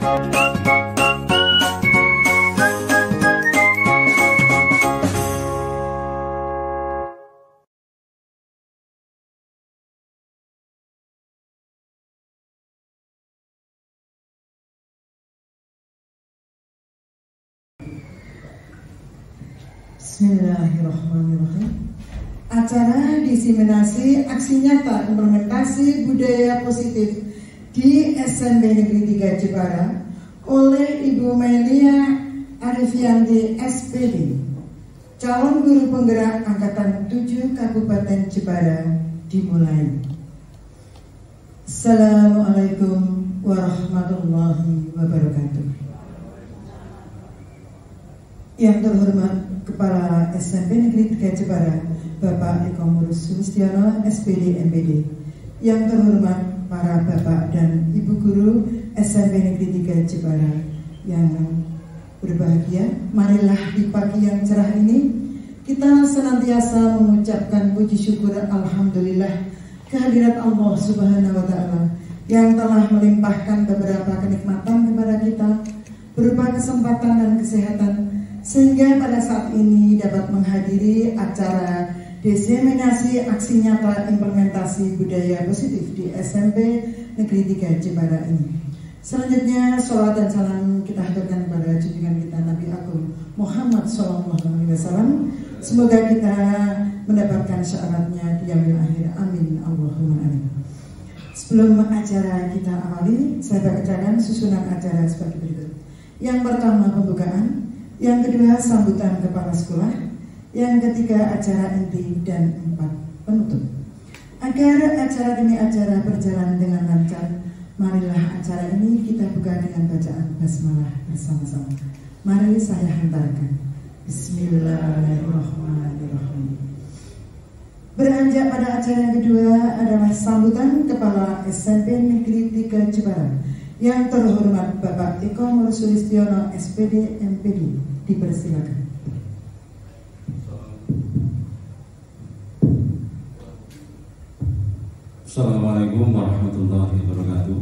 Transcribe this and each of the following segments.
Bismillahirrahmanirrahim. Acara diseminasi aksi nyata implementasi budaya positif di SMP Negeri 3 Jepara oleh Ibu Melia Arifianti SPD, calon guru penggerak Angkatan 7 Kabupaten Jepara, dimulai. Assalamualaikum warahmatullahi wabarakatuh. Yang terhormat Kepala SMP Negeri 3 Jepara, Bapak Eko Sulistiono, SPD MPD. Yang terhormat para Bapak dan Ibu Guru SMP Negeri 3 Jepara yang berbahagia, marilah di pagi yang cerah ini kita senantiasa mengucapkan puji syukur Alhamdulillah kehadirat Allah Subhanahu wa Ta'ala yang telah melimpahkan beberapa kenikmatan kepada kita berupa kesempatan dan kesehatan, sehingga pada saat ini dapat menghadiri acara diseminasi aksi nyata implementasi budaya positif di SMP Negeri 3 Jepara ini. Selanjutnya, sholawat dan salam kita haturkan kepada junjungan kita Nabi Agung Muhammad SAW. Semoga kita mendapatkan syaratnya di yaumil akhir. Amin. Allahumma amin. Sebelum acara kita awali, saya bacakan susunan acara sebagai berikut. Yang pertama, pembukaan. Yang kedua, sambutan kepala sekolah. Yang ketiga, acara inti. Dan 4, penutup. Agar acara demi acara berjalan dengan lancar, marilah acara ini kita buka dengan bacaan basmalah bersama-sama. Mari saya hantarkan. Bismillahirrahmanirrahim. Beranjak pada acara yang kedua adalah sambutan Kepala SMP Negeri 3 Jepara. Yang terhormat Bapak Eko Sulistiono, SPD MPD, dipersilakan. Assalamualaikum warahmatullahi wabarakatuh.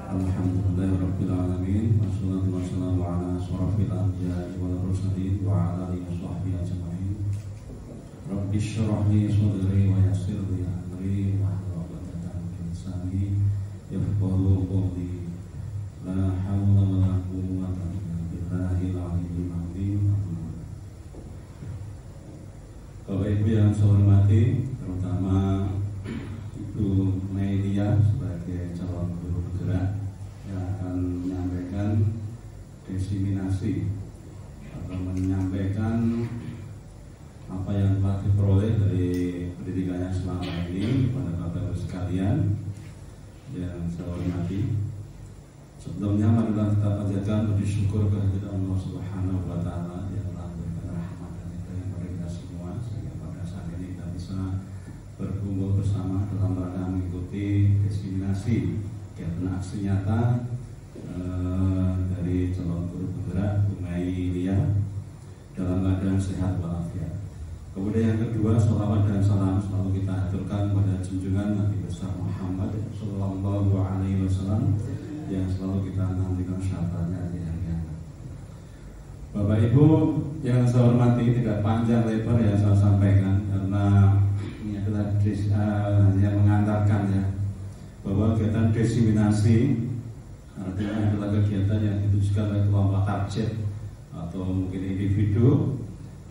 Alhamdulillahirabbil alamin. Wassalatu wassalamu ala asyrofil anbiya'i wal mursalin wa ala alihi washabbihi ajmain. Rabbi shrah li sadri wa yassir li amri wahlul 'uqdatam min lisani yafqahu qawli. La haula wa la quwwata illa billahil aliyyil azim. Bapak Ibu yang saya hormati, terutama Ibu Melia sebagai calon guru penggerak yang akan menyampaikan diseminasi atau menyampaikan apa yang telah diperoleh dari pendidikannya selama ini kepada Bapak Ibu sekalian yang saya hormati. Sebelumnya marilah kita panjatkan puji syukur kehadirat Allah Subhanahu wa Ta'ala yang telah memberikan rahmat dan hidayah kepada kita semua, sehingga pada saat ini kita bisa berkumpul bersama dalam rangka mengikuti diseminasi kegiatan aksi nyata dari calon guru penggerak Bu Melia dalam keadaan sehat walafiat. Kemudian yang kedua, sholawat dan salam selalu kita aturkan pada junjungan Nabi besar Muhammad Sallallahu Alaihi Wasallam yang selalu kita nantikan syafaatnya di hari kiamat. Bapak Ibu yang saya hormati, tidak panjang lebar yang saya sampaikan karena ini adalah hanya mengantarkan ya bahwa kegiatan diseminasi artinya adalah kegiatan yang ditujukan oleh kelompok target atau mungkin individu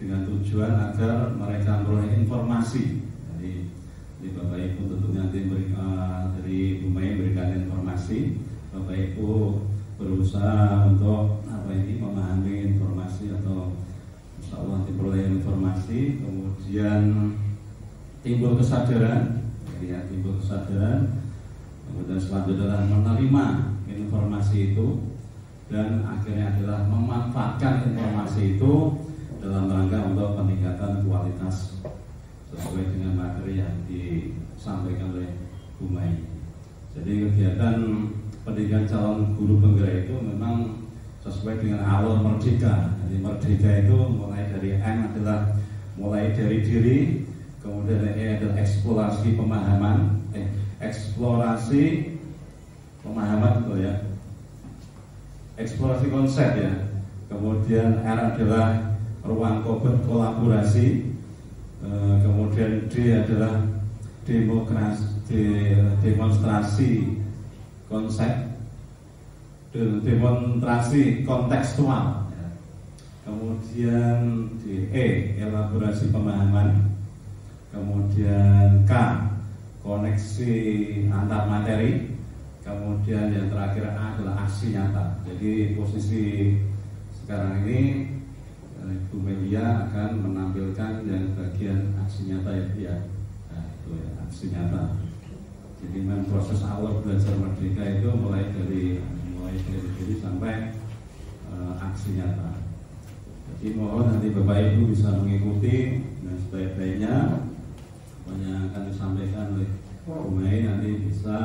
dengan tujuan agar mereka memperoleh informasi. Jadi Bapak Ibu tentunya nanti dari Bu Mei memberikan informasi. Bapak Ibu berusaha untuk memahami informasi atau insya Allah nanti peroleh informasi, kemudian timbul kesadaran, kemudian selanjutnya adalah menerima informasi itu dan akhirnya adalah memanfaatkan informasi itu dalam rangka untuk peningkatan kualitas sesuai dengan materi yang disampaikan oleh Bu Mai. Jadi kegiatan pendidikan calon guru penggerak itu memang sesuai dengan awal merdeka. Jadi merdeka itu mulai dari M adalah mulai dari diri, kemudian E adalah eksplorasi pemahaman, eksplorasi pemahaman itu ya. eksplorasi konsep ya. Kemudian R adalah ruang kolaborasi. Kemudian D adalah demonstrasi konsep, demonstrasi kontekstual. Kemudian D, elaborasi pemahaman. Kemudian K, koneksi antar materi. Kemudian yang terakhir A adalah aksi nyata. Jadi posisi sekarang ini Ibu Melia akan menampilkan yang bagian aksi nyata ya. Nah, itu ya, aksi nyata. Jadi memang proses awal belajar merdeka itu mulai dari diri sampai aksi nyata. Jadi mohon nanti Bapak Ibu bisa mengikuti dan sebaik-baiknya apa yang akan disampaikan oleh Bu Mei nanti bisa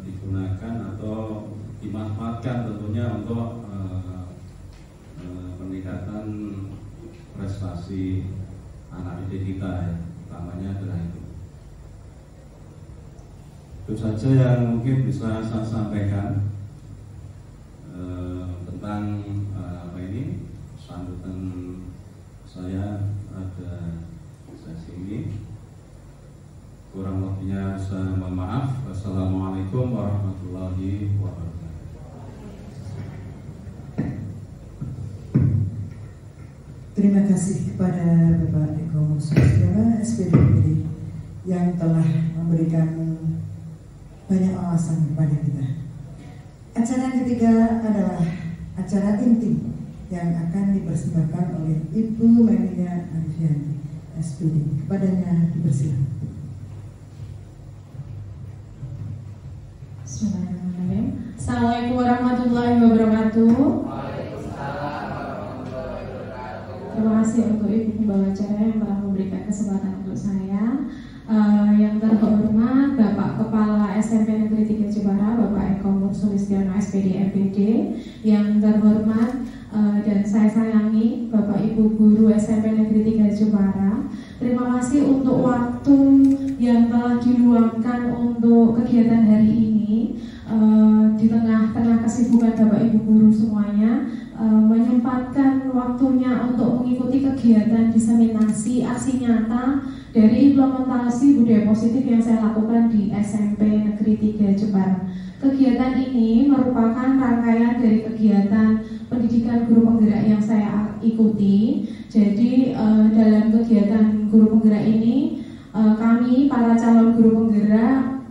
digunakan atau dimanfaatkan tentunya untuk peningkatan prestasi anak didik kita ya, utamanya adalah itu. Itu saja yang mungkin bisa saya sampaikan tentang apa ini sambutan saya pada sesi ini. Kurang lebihnya saya mohon maaf. Wassalamualaikum warahmatullahi wabarakatuh. Terima kasih kepada Bapak Eko Sulistiono SPD yang telah memberikan banyak wawasan kepada kita. Acara yang ketiga adalah acara inti yang akan dipersembahkan oleh Ibu Melia Arifianti SPD. Kepadanya dipersilakan. Bismillahirrahmanirrahim. Assalamualaikum warahmatullahi wabarakatuh. Terima kasih untuk Ibu Pembawa acara yang telah memberikan kesempatan untuk saya. Yang terhormat Bapak Kepala SMP Negeri 3 Jepara, Bapak Eko Sulistiono SPD MPD. Yang terhormat dan saya sayangi Bapak Ibu Guru SMP Negeri 3 Jepara. Terima kasih untuk waktu yang telah diluangkan untuk kegiatan hari ini. Di tengah-tengah kesibukan Bapak Ibu Guru semuanya, menyempatkan waktunya untuk mengikuti kegiatan diseminasi aksi nyata dari implementasi budaya positif yang saya lakukan di SMP Negeri 3 Jepara. Kegiatan ini merupakan rangkaian dari kegiatan pendidikan guru penggerak yang saya ikuti. Jadi dalam kegiatan guru penggerak ini kami para calon guru penggerak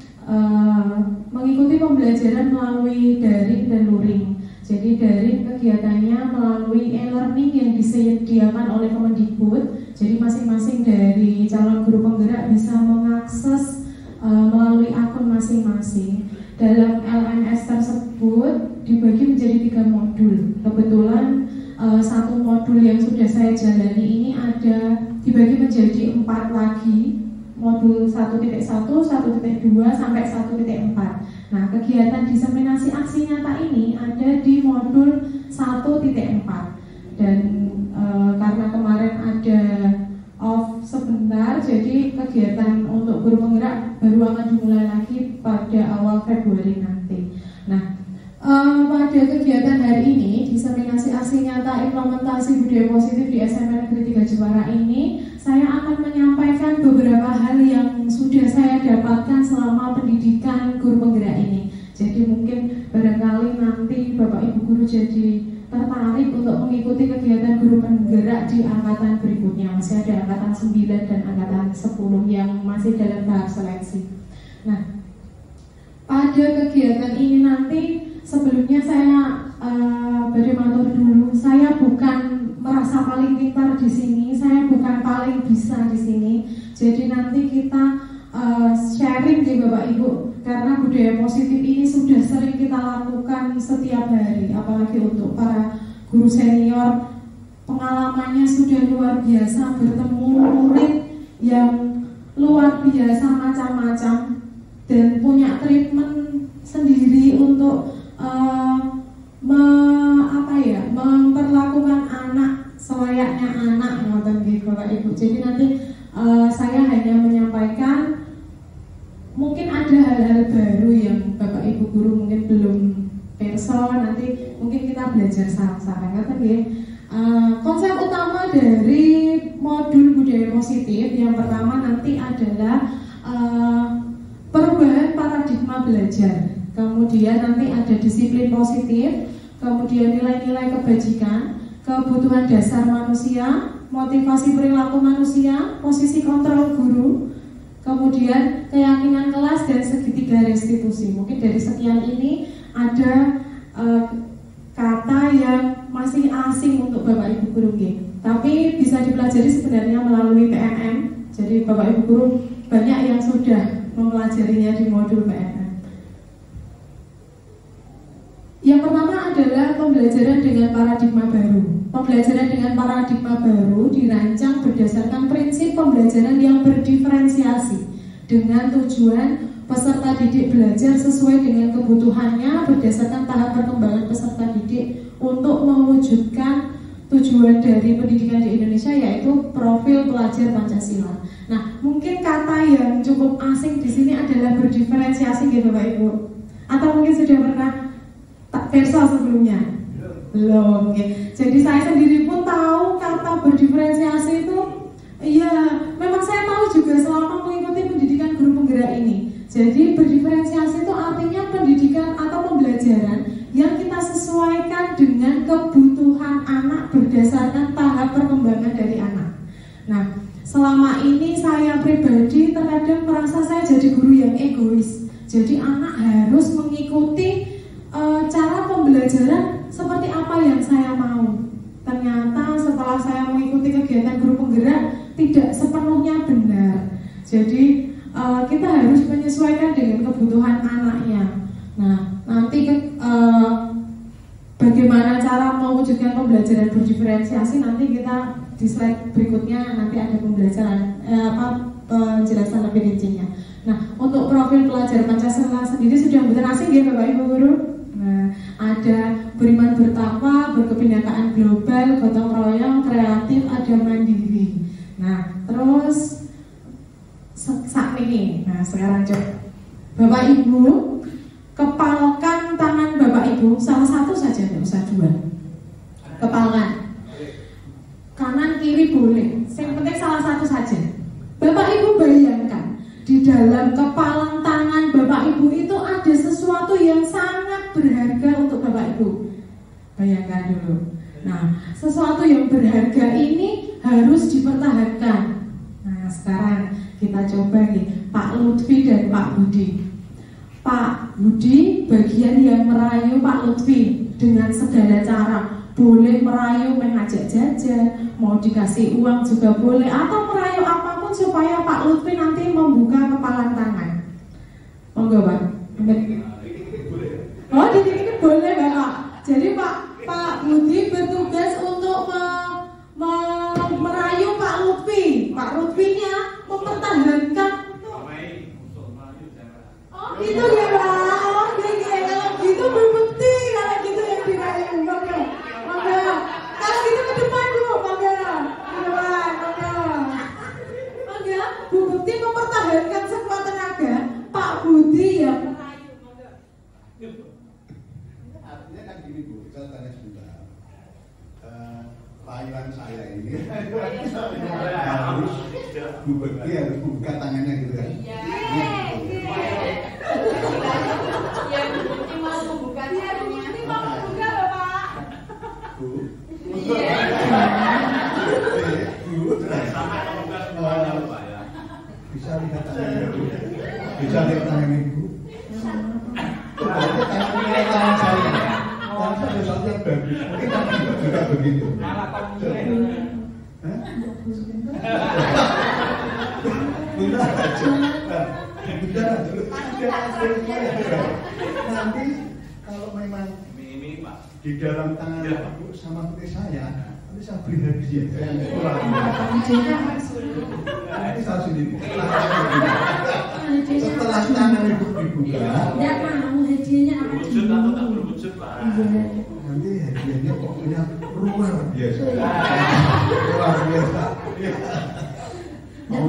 mengikuti pembelajaran melalui daring dan luring. Jadi daring kegiatannya melalui e-learning yang disediakan oleh Kemendikbud. Jadi masing-masing dari calon guru penggerak bisa mengakses melalui akun masing-masing. Dalam LMS tersebut dibagi menjadi 3 modul. Kebetulan satu modul yang sudah saya jalani ini ada dibagi menjadi 4 lagi. Modul 1.1, 1.2 sampai 1.4. Nah, kegiatan diseminasi aksi nyata ini ada di modul 1.4. Dan karena kemarin ada off sebentar, jadi kegiatan untuk guru penggerak baru akan dimulai lagi pada awal Februari nanti. Nah, pada kegiatan hari ini, diseminasi aksi nyata implementasi budaya positif di SMP Negeri 3 Jepara ini, saya akan menyampaikan beberapa hal yang sudah saya dapatkan selama pendidikan guru penggerak ini. Jadi mungkin barangkali nanti Bapak Ibu Guru jadi tertarik untuk mengikuti kegiatan guru penggerak di angkatan berikutnya. Masih ada angkatan 9 dan angkatan 10 yang masih dalam tahap seleksi. Nah, pada kegiatan ini nanti sebelumnya saya bermatur dulu. Saya bukan merasa paling pintar di sini, saya bukan paling bisa di sini. Jadi nanti kita sharing di Bapak Ibu, karena budaya positif ini sudah sering kita lakukan setiap hari, apalagi untuk para guru senior. Pengalamannya sudah luar biasa, bertemu murid yang luar biasa macam-macam dan punya treatment sendiri untuk memperlakukan anak selayaknya anak, ngoten nggih Bapak Ibu. Jadi nanti saya hanya menyampaikan, mungkin ada hal-hal baru yang Bapak Ibu Guru mungkin belum pirsa nanti mungkin kita belajar sarang-sarang ngoten nggih. Konsep utama dari modul budaya positif yang pertama nanti adalah perubahan paradigma belajar. Kemudian nanti ada disiplin positif, kemudian nilai-nilai kebajikan, kebutuhan dasar manusia, motivasi perilaku manusia, posisi kontrol guru, kemudian keyakinan kelas dan segitiga restitusi. Mungkin dari sekian ini ada kata yang masih asing untuk Bapak Ibu guru tapi bisa dipelajari sebenarnya melalui PNM. Jadi Bapak Ibu guru banyak yang sudah mempelajarinya di modul PNM. Yang pertama adalah pembelajaran dengan paradigma baru. Pembelajaran dengan paradigma baru dirancang berdasarkan prinsip pembelajaran yang berdiferensiasi dengan tujuan peserta didik belajar sesuai dengan kebutuhannya berdasarkan tahap perkembangan peserta didik untuk mewujudkan tujuan dari pendidikan di Indonesia, yaitu profil pelajar Pancasila. Nah, mungkin kata yang cukup asing di sini adalah berdiferensiasi gitu Bapak Ibu. Atau mungkin sudah pernah verso sebelumnya? Belum. Okay. Jadi saya sendiri pun tahu kata berdiferensiasi itu, iya, memang saya tahu juga selama mengikuti pendidikan guru penggerak ini. Jadi berdiferensiasi itu artinya pendidikan atau pembelajaran yang kita sesuaikan dengan kebutuhan anak berdasarkan tahap perkembangan dari anak. Nah, selama ini saya pribadi terkadang merasa saya jadi guru yang egois. Jadi anak harus mengikuti cara pembelajaran seperti apa yang saya mau. Ternyata setelah saya mengikuti kegiatan guru penggerak tidak sepenuhnya benar. Jadi kita harus menyesuaikan dengan kebutuhan anaknya. Nah, nanti bagaimana cara mewujudkan pembelajaran berdiferensiasi nanti kita di slide berikutnya nanti ada pembelajaran penjelasan lebih rincinya. Nah, untuk profil pelajar Pancasila sendiri sudah betul asing ya Bapak Ibu guru. Nah, ada beriman bertakwa, berkebinekaan global, gotong royong, kreatif, ada mandiri. Nah, terus saat ini, nah sekarang coba Bapak Ibu kepalkan tangan Bapak Ibu, salah satu saja, tidak usah dua. Kepalkan, kanan kiri boleh, yang penting salah satu saja. Bapak Ibu bayangkan di dalam kepalan tangan Bapak Ibu itu ada sesuatu yang sangat berharga untuk Bapak Ibu. Bayangkan dulu. Nah, sesuatu yang berharga ini harus dipertahankan. Nah, sekarang kita coba nih, Pak Lutfi dan Pak Budi. Pak Budi bagian yang merayu Pak Lutfi dengan segala cara. Boleh merayu mengajak jajan, mau dikasih uang juga boleh, atau merayu apapun supaya Pak Lutfi nanti membuka kepalan tangan. Monggo Pak. Oh, dikit-dikit boleh Bapak. Jadi Pak Budi bertugas untuk merayu Pak Lutfi. Pak Lutfinya mempertahankan. Oh gitu ya Pak. Oh gitu. Kalau gitu berbukti, kalau gitu yang dirayu. Monggo. Kalau gitu ke depan dulu, monggo. Ke depan, monggo. Bu Bukti mempertahankan sekuat tenaga Pak Budi yang merayu. Monggo. Artinya kan gini Bu, saya tanya sebentar. Rayuan saya ini harus Bu Bekti harus buka tangannya gitu kan? Iya. Ya Bu Bekti mau membuka tangannya. Bu Bekti mau membuka loh Pak. Bu. Iya. Bu. Bisa lihat tangannya Bu. Bisa lihat tangannya Bu. Tangannya tangan saya. Tangan saya sesuatu yang bagus. Mungkin tangan juga begitu. Nanti kalau memang di dalam tangan Ibu sama putri saya, nanti saya beri hadiah yang kurang. Nanti saya sendiri. Setelah tangan Ibu dibuka, Tidak mau hadiahnya apa berwujud atau tak berwujud Pak? nanti hadiahnya pokoknya luar biasa. Luar biasa. Dan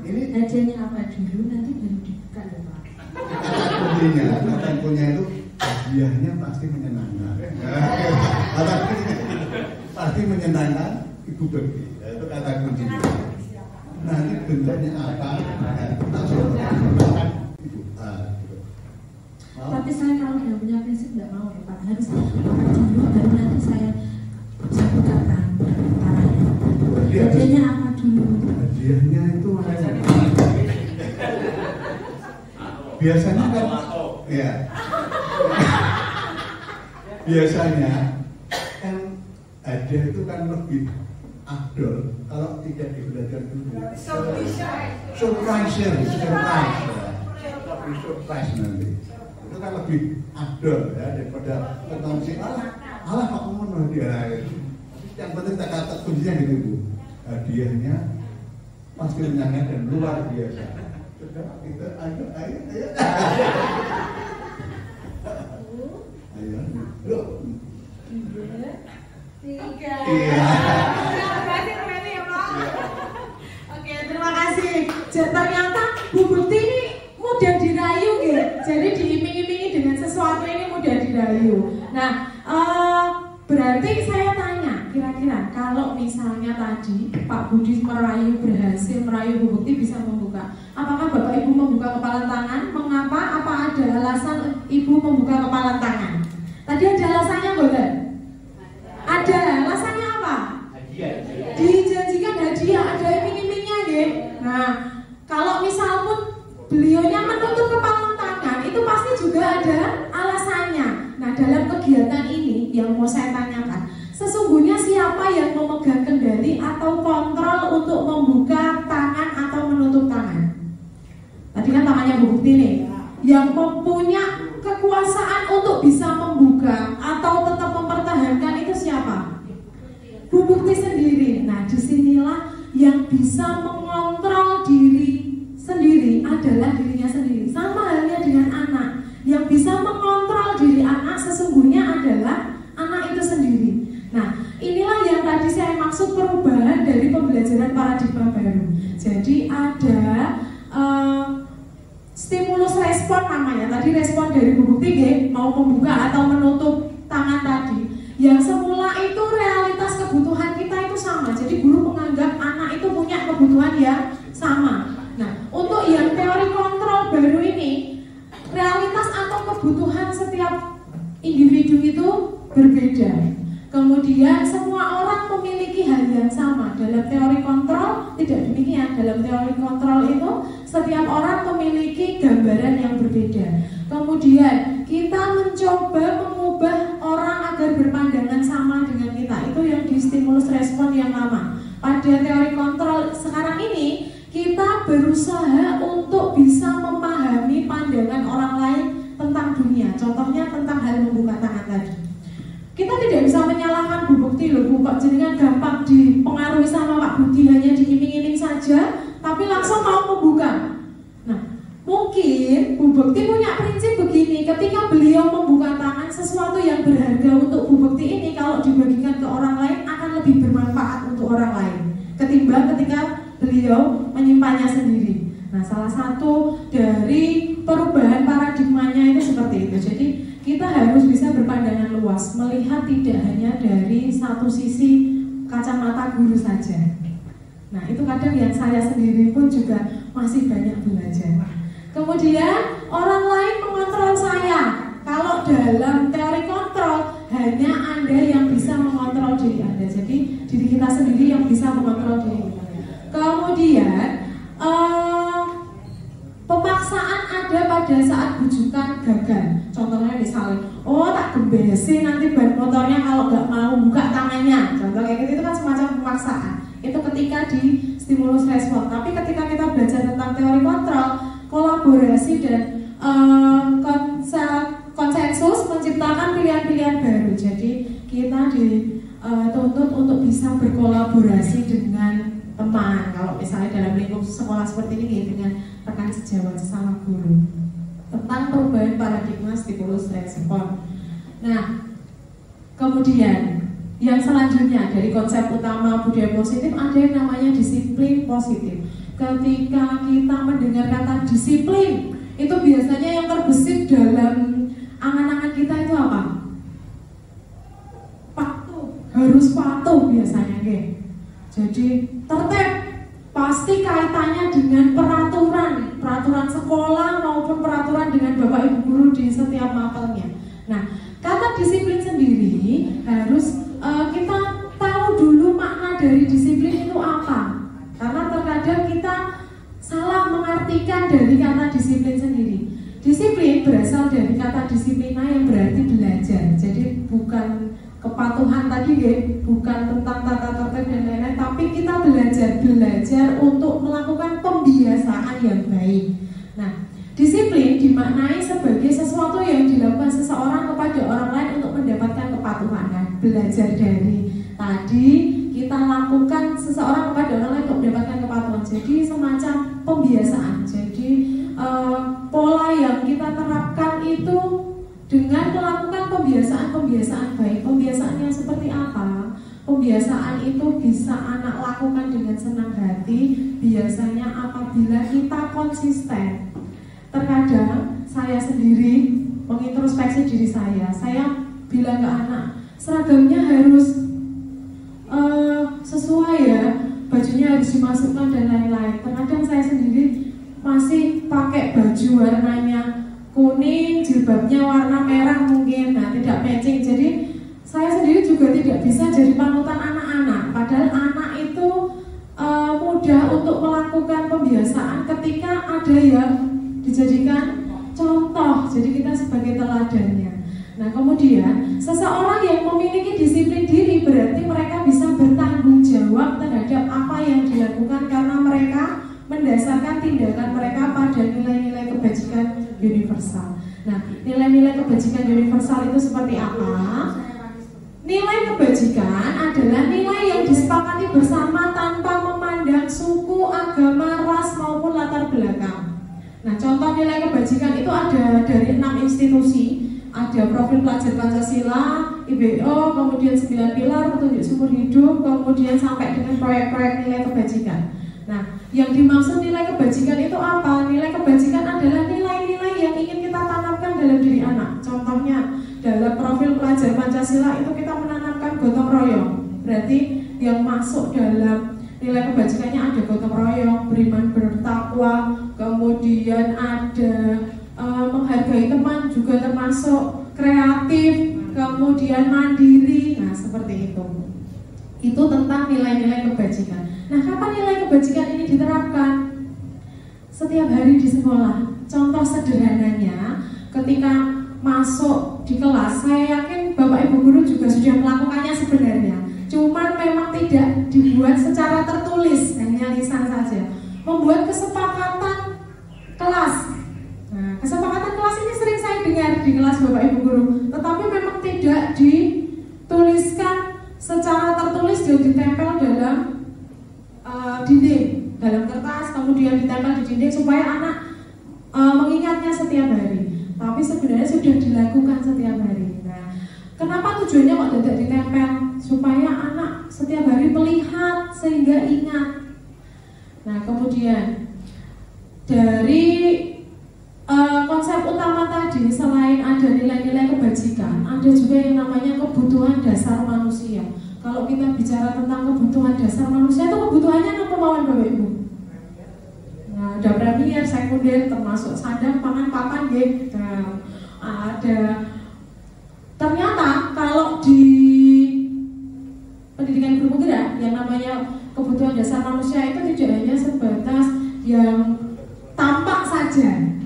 ini hadiahnya apa dulu nanti baru dibuka loh Pak. Tentunya itu hadiahnya pasti menyenangkan. Pasti menyenangkan Ibu Bebi. Itu kata kuncinya. Nanti bentuknya apa? Langsung Ibu. Tapi saya kalau tidak punya prinsip tidak mau ya Pak. Harus dulu baru nanti saya bukakan caranya. Hadiahnya apa dulu? Hadiahnya itu biasanya kan ya. Biasanya kan hadiah itu kan lebih afdol kalau tidak diberikan dulu. Surprise nanti. Itu kan lebih afdol ya daripada ketemu alah kok ngono dia. Yang penting tak kata kuncinya gitu Bu. Hadiahnya pasti menyenangkan dan luar biasa. Kita ayo. Loh. 3. Iya. Oke, terima kasih. Ternyata Bu Bekti ini mudah dirayu gitu. Jadi diiming-imingi dengan sesuatu ini mudah dirayu. Nah, berarti saya tanya, kira-kira kalau misalnya tadi Pak Budi berhasil merayu Bu Bekti bisa membuka, apakah Bapak Ibu membuka kepalan tangan? Mengapa? Apa ada alasan Ibu membuka kepalan tangan? Tadi ada alasannya boleh? Ada. Alasannya apa? Dijanjikan hadiah, ada iming-imingnya ya. Nah, kalau misal pun beliaunya menutup kepalan tangan, itu pasti juga ada alasannya. Nah, dalam kegiatan ini yang mau saya tanyakan, sesungguhnya siapa yang memegang kendali atau kontrol untuk membuka tangan atau menutup tangan? Tadi kan tangannya Bu Bekti nih. Yang mempunyai kekuasaan untuk bisa membuka atau tetap mempertahankan itu siapa? Bu Bekti sendiri. Nah, disinilah yang bisa mengontrol diri sendiri adalah dirinya sendiri. Sama halnya dengan anak. Yang bisa mengontrol diri anak sesungguhnya adalah anak itu sendiri. Nah, inilah yang tadi saya maksud perubahan dari pembelajaran paradigma baru. Jadi ada stimulus respon namanya. Tadi respon dari Bu Bekti mau membuka atau menutup tangan tadi. Yang semula itu realitas kebutuhan kita itu sama. Jadi guru menganggap anak itu punya kebutuhan yang sama. Nah, untuk yang teori kontrol baru ini, realitas atau kebutuhan setiap individu itu berbeda. Kemudian semua orang memiliki hal yang sama. Dalam teori kontrol tidak demikian. Dalam teori kontrol itu setiap orang memiliki gambaran yang berbeda. Kemudian kita mencoba mengubah orang agar berpandangan sama dengan kita. Itu yang di stimulus respon yang lama. Pada teori kontrol sekarang ini kita berusaha untuk bisa memahami pandangan orang lain tentang dunia. Contohnya tentang hal membuka tangan tadi. Kita tidak bisa menyalahkan Bu Bekti loh, Bu, kok jenengan gampang dipengaruhi sama Pak Budi, hanya diiming-iming saja, tapi langsung mau membuka. Nah, mungkin Bu Bekti punya prinsip begini, ketika beliau membuka tangan, sesuatu yang berharga untuk Bu Bekti ini kalau dibagikan ke orang lain akan lebih bermanfaat untuk orang lain ketimbang ketika beliau menyimpannya sendiri. Nah, salah satu dari perubahan paradigmanya itu seperti itu. Jadi kita harus bisa berpandangan luas, melihat tidak hanya dari satu sisi kacamata guru saja. Nah, itu kadang yang saya sendiri pun juga masih banyak belajar. Kemudian orang lain mengontrol saya. Kalau dalam teori kontrol hanya Anda yang bisa mengontrol diri Anda. Jadi diri kita sendiri yang bisa mengontrol diri kita. Kemudian pemaksaan ada pada saat bujukan gagal. Contohnya misalnya, oh tak gembesin nanti ban motornya kalau nggak mau buka tangannya. Contoh kayak gitu itu kan semacam pemaksaan. Itu ketika di stimulus respon. Tapi ketika kita belajar tentang teori kontrol, kolaborasi dan konsensus menciptakan pilihan-pilihan baru. Jadi kita dituntut untuk bisa berkolaborasi dengan teman. Kalau misalnya dalam lingkup sekolah seperti ini dengan rekan sejawat sesama guru, tentang perubahan paradigma stimulus respon. Nah, kemudian yang selanjutnya dari konsep utama budaya positif ada yang namanya disiplin positif. Ketika kita mendengar kata disiplin, itu biasanya yang terbesit dalam angan-angan kita itu apa? Patuh, harus patuh biasanya gitu. Jadi tertib pasti kaitannya dengan peraturan sekolah maupun peraturan dengan Bapak Ibu guru di setiap mapelnya. Nah, kata disiplin sendiri harus kita tahu dulu makna dari disiplin itu apa. Karena terkadang kita salah mengartikan dari kata disiplin sendiri. Disiplin berasal dari kata disiplina yang berarti belajar. Jadi bukan kepatuhan tadi ya, bukan tentang tata tertib dan lain-lain, tapi kita belajar untuk melakukan pembiasaan yang baik. Nah, disiplin dimaknai sebagai sesuatu yang dilakukan seseorang kepada orang lain untuk mendapatkan kepatuhan. Nah, belajar dari tadi kita lakukan seseorang kepada orang lain untuk mendapatkan kepatuhan. Jadi semacam pembiasaan. Jadi pola yang kita terapkan itu dengan melakukan pembiasaan baik. Pembiasaan yang seperti apa? Pembiasaan itu bisa anak lakukan dengan senang hati. Biasanya apabila kita konsisten. Terkadang saya sendiri mengintrospeksi diri saya bilang ke anak, seragamnya harus sesuai ya, bajunya harus dimasukkan dan lain-lain. Terkadang saya sendiri masih pakai baju warnanya kuning, jilbabnya warna merah mungkin, nah tidak matching. Jadi saya sendiri juga tidak bisa jadi panutan anak-anak. Padahal anak itu mudah untuk melakukan pembiasaan ketika ada yang dijadikan contoh. Jadi kita sebagai teladannya. Nah kemudian seseorang yang memiliki disiplin diri berarti mereka bisa bertanggung jawab terhadap apa yang dilakukan karena mereka mendasarkan tindakan mereka pada nilai-nilai kebajikan universal. Nah, nilai-nilai kebajikan universal itu seperti apa? Nilai kebajikan adalah nilai yang disepakati bersama tanpa memandang suku, agama, ras maupun latar belakang. Nah, contoh nilai kebajikan itu ada dari 6 institusi. Ada profil pelajar Pancasila, IBO, kemudian 9 pilar, petunjuk seumur hidup, kemudian sampai dengan proyek-proyek nilai kebajikan. Nah, yang dimaksud nilai kebajikan itu apa? Nilai kebajikan adalah nilai-nilai yang ingin kita tanamkan dalam diri anak. Contohnya, dalam profil pelajar Pancasila itu kita menanamkan gotong royong. Berarti yang masuk dalam nilai kebajikannya ada gotong royong, beriman bertakwa, kemudian ada menghargai teman, juga termasuk kreatif, kemudian mandiri. Nah, seperti itu. Itu tentang nilai-nilai kebajikan. Nah, kapan nilai kebajikan ini diterapkan? Setiap hari di sekolah. Contoh sederhananya, ketika masuk di kelas, saya yakin Bapak Ibu guru juga sudah melakukannya sebenarnya. Cuman memang tidak dibuat secara tertulis, hanya lisan saja. Membuat kesepakatan kelas. Nah, kesepakatan kelas ini sering saya dengar di kelas Bapak Ibu guru, tetapi memang tidak dituliskan secara tertulis dan ditempel dalam dinding, dalam kertas, kemudian ditempel di dinding supaya anak mengingatnya setiap hari. Tapi sebenarnya sudah dilakukan setiap hari. Nah, kenapa tujuannya kok tidak ditempel? Supaya anak setiap hari melihat sehingga ingat. Nah, kemudian dari konsep utama tadi, selain ada nilai-nilai kebajikan, ada juga yang namanya kebutuhan dasar manusia. Kalau kita bicara tentang kebutuhan dasar manusia, itu kebutuhannya apa kemauan Bapak Ibu? Nah, ada primer, sekunder, termasuk sandang, pangan, papan, gitu. Ada. Ternyata kalau di pendidikan guru penggerak, yang namanya kebutuhan dasar manusia itu tidak hanya sebatas yang tampak saja.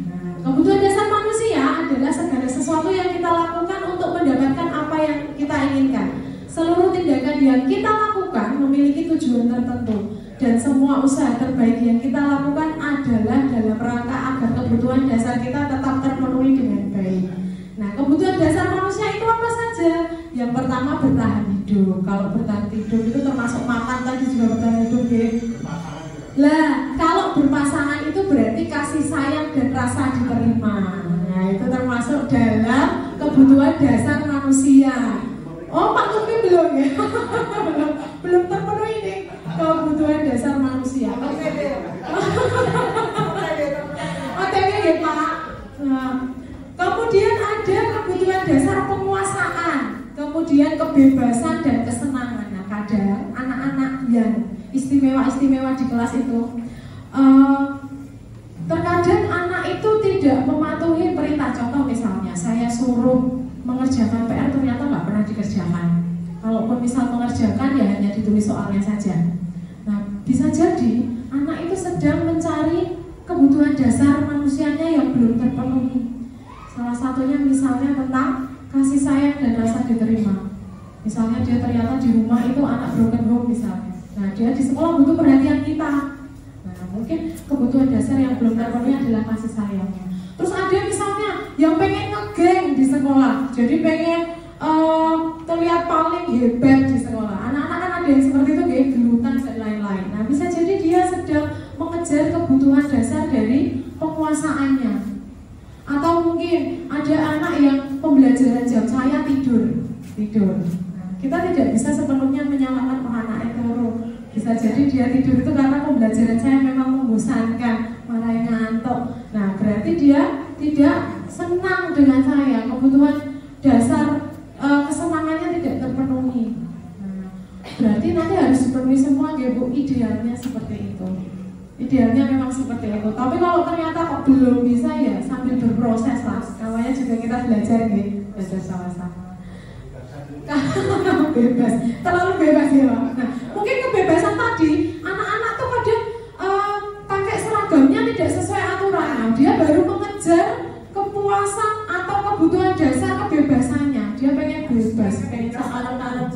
Kebutuhan dasar manusia adalah segala sesuatu yang kita lakukan untuk mendapatkan apa yang kita inginkan. Seluruh tindakan yang kita lakukan memiliki tujuan tertentu, dan semua usaha terbaik yang kita lakukan adalah dalam rangka agar kebutuhan dasar kita tetap terpenuhi dengan baik. Nah, kebutuhan dasar manusia itu apa saja? Yang pertama, bertahan hidup. Kalau bertahan hidup itu termasuk makan tadi juga bertahan hidup, gitu. Lah, kalau berpasangan itu berarti kasih sayang dan rasa diterima. Nah, itu termasuk dalam kebutuhan dasar manusia. Oh, Pak Tupi belum ya? belum terpenuhi nih kebutuhan dasar manusia. OTW ya Pak. Nah, kemudian ada kemudian kebebasan dan kesenangan. Nah, kadang anak-anak yang istimewa-istimewa di kelas itu terkadang anak itu tidak mematuhi perintah. Contoh misalnya saya suruh mengerjakan PR ternyata nggak pernah dikerjakan. Kalaupun misal mengerjakan ya hanya ditulis soalnya saja. Nah, bisa jadi anak itu sedang mencari kebutuhan dasar manusianya yang belum terpenuhi. Salah satunya misalnya tentang kasih sayang dan rasa diterima. Misalnya dia ternyata di rumah itu anak broken home misalnya. Nah, dia di sekolah butuh perhatian kita. Nah, mungkin kebutuhan dasar yang belum terpenuhi adalah kasih sayangnya. Terus ada misalnya yang pengen ngegeng di sekolah, jadi pengen terlihat paling hebat di sekolah. Anak-anak kan ada yang seperti itu, kayak gelutan dan lain-lain. Nah, bisa jadi dia sedang mengejar kebutuhan dasar dari penguasaannya. Atau mungkin ada anak yang pembelajaran jam saya tidur. Nah, kita tidak bisa sepenuhnya menyalahkan anak itu. Bisa jadi dia tidur itu karena pembelajaran saya memang membosankan, malah ngantuk. Nah, berarti dia tidak senang dengan saya, kebutuhan dasar kesenangannya tidak terpenuhi. Nah, berarti nanti harus dipenuhi semua, ya Bu. Idealnya seperti itu. Idealnya memang seperti itu. Tapi kalau ternyata kok belum bisa, ya sambil berproses lah. Namanya juga kita belajar, gitu. Belajar sama-sama. Bebas, terlalu bebas ya Pak. Nah, mungkin kebebasan tadi, anak-anak tuh kadang pakai seragamnya tidak sesuai aturan. Nah, dia baru mengejar kepuasan atau kebutuhan dasar kebebasannya. Dia pengen bebas, pengen sekarang-karang.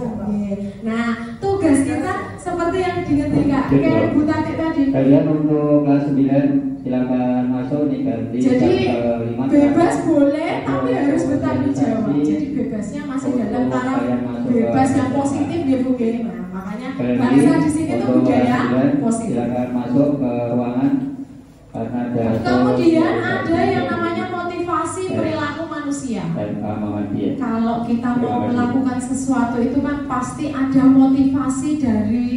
Nah, tugas kita seperti yang diingatkan kayak Bu Tati tadi. Kalian untuk kelas 9 silakan masuk nih ganti. Jadi bebas boleh, tapi harus bertanggung jawab. Jadi bebasnya masih dalam taraf bebas yang positif ya Bu. Nah, makanya bahasa di sini tuh budaya positif. Silakan masuk ke ruangan karena ada. Kemudian ada yang namanya motivasi perilaku manusia. Kalau kita mau melakukan sesuatu itu kan pasti ada motivasi dari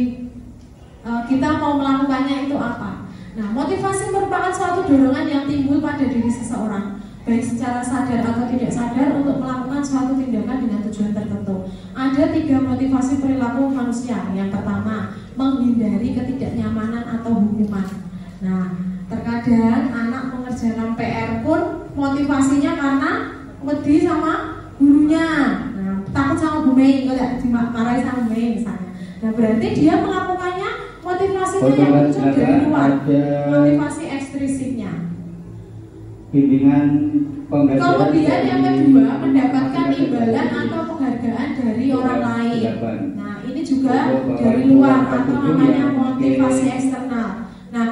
kita mau melakukannya itu apa. Nah, motivasi merupakan suatu dorongan yang timbul pada diri seseorang, baik secara sadar atau tidak sadar, untuk melakukan suatu tindakan dengan tujuan tertentu. Ada 3 motivasi perilaku manusia. Yang pertama, menghindari ketidaknyamanan atau hukuman. Nah, terkadang anak mengerjakan PR pun motivasinya karena wedi sama gurunya. Nah, takut sama Bu Mei, kalau dimarahi sama Bu Mei misalnya. Nah, berarti dia melakukannya motivasinya yang muncul dari luar, motivasi ekstrinsipnya. Bimbingan pembelajaran. Kemudian yang kedua, mendapatkan imbalan atau penghargaan dari orang lain. Nah, ini juga dari luar atau namanya motivasi eksternal. Nah,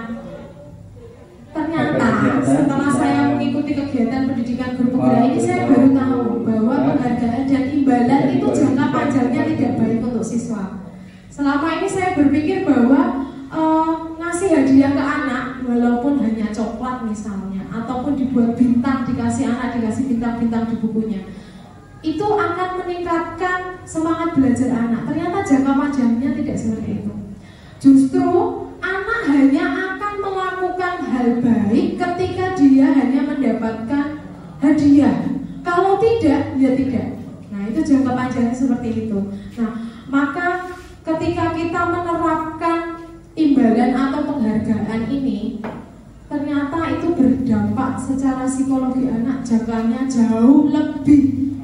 ternyata setelah saya mengikuti kegiatan pendidikan guru penggerak ini, saya baru tahu bahwa penghargaan dan imbalan itu jangka panjangnya tidak baik untuk siswa. Selama ini saya berpikir bahwa ngasih hadiah ke anak, walaupun hanya coklat misalnya, ataupun dibuat bintang, dikasih anak, dikasih bintang-bintang di bukunya, itu akan meningkatkan semangat belajar anak. Ternyata jangka panjangnya tidak seperti itu. Justru anak hanya akan melakukan hal baik ketika dia hanya mendapatkan hadiah. Kalau tidak, ya tidak. Nah, itu jangka panjangnya seperti itu. Nah, maka ketika kita menerapkan imbalan atau penghargaan ini, ternyata itu berdampak secara psikologi anak jangkanya jauh lebih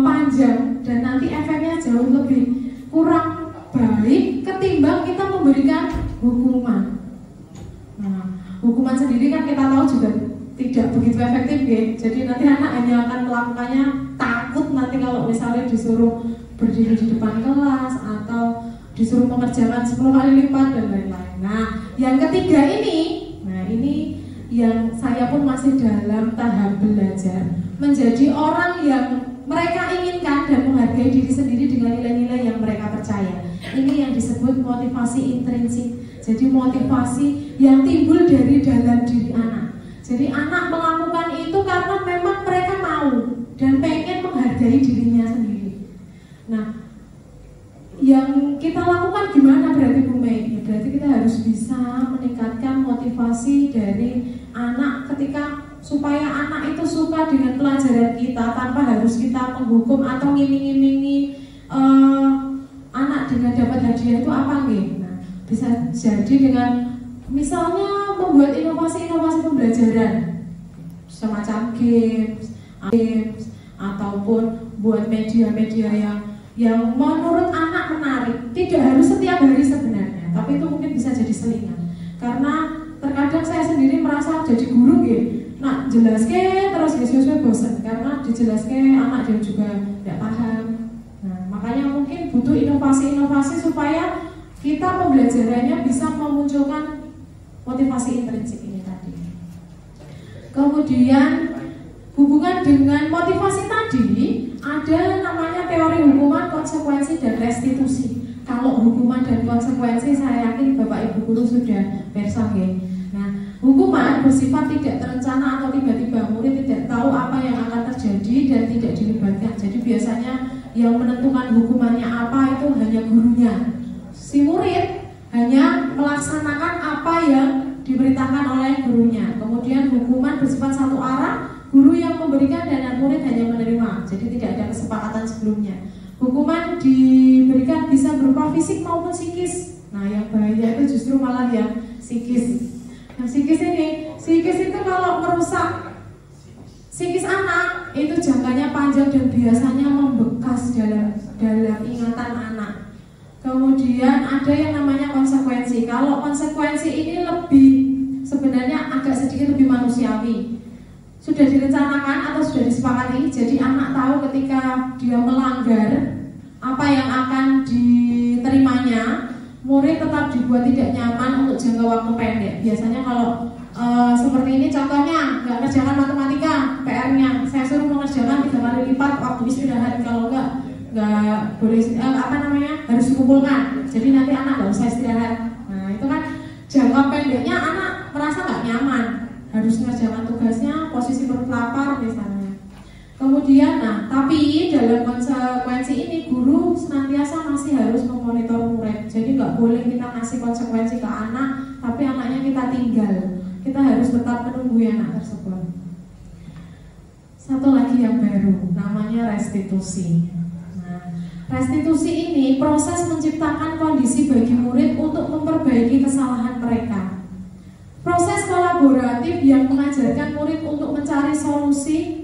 panjang, dan nanti efeknya jauh lebih kurang baik ketimbang kita memberikan hukuman. Nah, hukuman sendiri kan kita tahu juga tidak begitu efektif, ya. Jadi nanti anak hanya akan melakukannya takut nanti kalau misalnya disuruh berdiri di depan kelas atau disuruh mengerjakan 10 kali lipat dan lain-lain. Nah, yang ketiga ini, nah ini yang saya pun masih dalam tahap belajar menjadi orang yang mereka inginkan dan menghargai diri sendiri dengan nilai-nilai yang mereka percaya. Ini yang disebut motivasi intrinsik. Jadi motivasi yang timbul dari dalam diri anak. Jadi anak melakukan itu karena memang mereka mau dan pengen menghargai dirinya sendiri. Nah, yang kita lakukan gimana berarti Bu Mei? Ya, berarti kita harus bisa meningkatkan motivasi dari anak ketika supaya anak itu suka dengan pelajaran kita tanpa harus kita menghukum atau ngiming-ngimingi anak dengan dapat hadiah itu apa nggih? Nah, bisa jadi dengan misalnya membuat inovasi-inovasi pembelajaran semacam games ataupun buat media-media yang menurut anak menarik. Tidak harus setiap hari sebenarnya, tapi itu mungkin bisa jadi selingan. Karena terkadang saya sendiri merasa jadi guru gitu. Nah, jelaskan terus siswa bosan karena dijelaskan anak dia juga tidak paham. Nah, makanya mungkin butuh inovasi-inovasi supaya kita pembelajarannya bisa memunculkan motivasi intrinsik ini tadi. Kemudian hubungan dengan motivasi tadi ada namanya teori hukuman, konsekuensi, dan restitusi. Kalau hukuman dan konsekuensi saya yakin Bapak Ibu guru sudah bersama ya. Nah, hukuman bersifat tidak terencana atau tiba-tiba murid tidak tahu apa yang akan terjadi dan tidak dilibatkan. Jadi biasanya yang menentukan hukumannya apa itu hanya gurunya. Si murid hanya melaksanakan apa yang diberitakan oleh gurunya. Kemudian hukuman bersifat satu arah, guru yang memberikan dan murid hanya menerima. Jadi tidak ada kesepakatan sebelumnya. Hukuman diberikan bisa berupa fisik maupun psikis. Nah, yang bahaya itu justru malah yang psikis. Nah, psikis itu kalau merusak psikis anak itu jangkanya panjang dan biasanya membekas dalam ingatan anak. Kemudian ada yang namanya konsekuensi. Kalau konsekuensi ini lebih sebenarnya agak sedikit lebih manusiawi. Sudah direncanakan atau sudah disepakati. Jadi anak tahu ketika dia melanggar apa yang akan diterimanya. Murid tetap dibuat tidak nyaman untuk jangka waktu pendek. Biasanya kalau seperti ini contohnya, nggak kerjakan matematika, PR-nya saya suruh mengerjakan 3 kali lipat waktu istirahat. Kalau nggak boleh harus dikumpulkan. Jadi nanti anak nggak usah istirahat. Nah, itu kan jangka pendeknya anak merasa nggak nyaman, harus mengerjakan tugasnya, posisi perut lapar misalnya. Kemudian, tapi dalam konsekuensi ini guru senantiasa masih harus memonitor murid. Jadi nggak boleh kita kasih konsekuensi ke anak, tapi anaknya kita tinggal. Kita harus tetap menunggu anak tersebut. Satu lagi yang baru, namanya restitusi. Nah, restitusi ini proses menciptakan kondisi bagi murid untuk memperbaiki kesalahan mereka. Proses kolaboratif yang mengajarkan murid untuk mencari solusi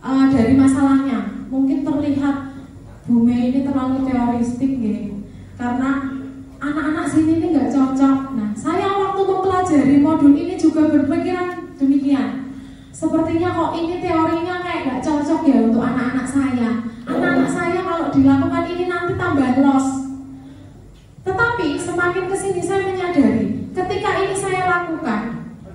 dari masalahnya. Mungkin terlihat Bu Mei ini terlalu teoristik gitu, karena anak-anak sini ini nggak cocok. Nah, saya waktu mempelajari modul ini juga berpikiran demikian. Sepertinya kok ini teorinya kayak nggak cocok ya untuk anak-anak saya. Anak-anak saya kalau dilakukan ini nanti tambah loss. Tetapi semakin kesini saya menyadari, ketika ini saya lakukan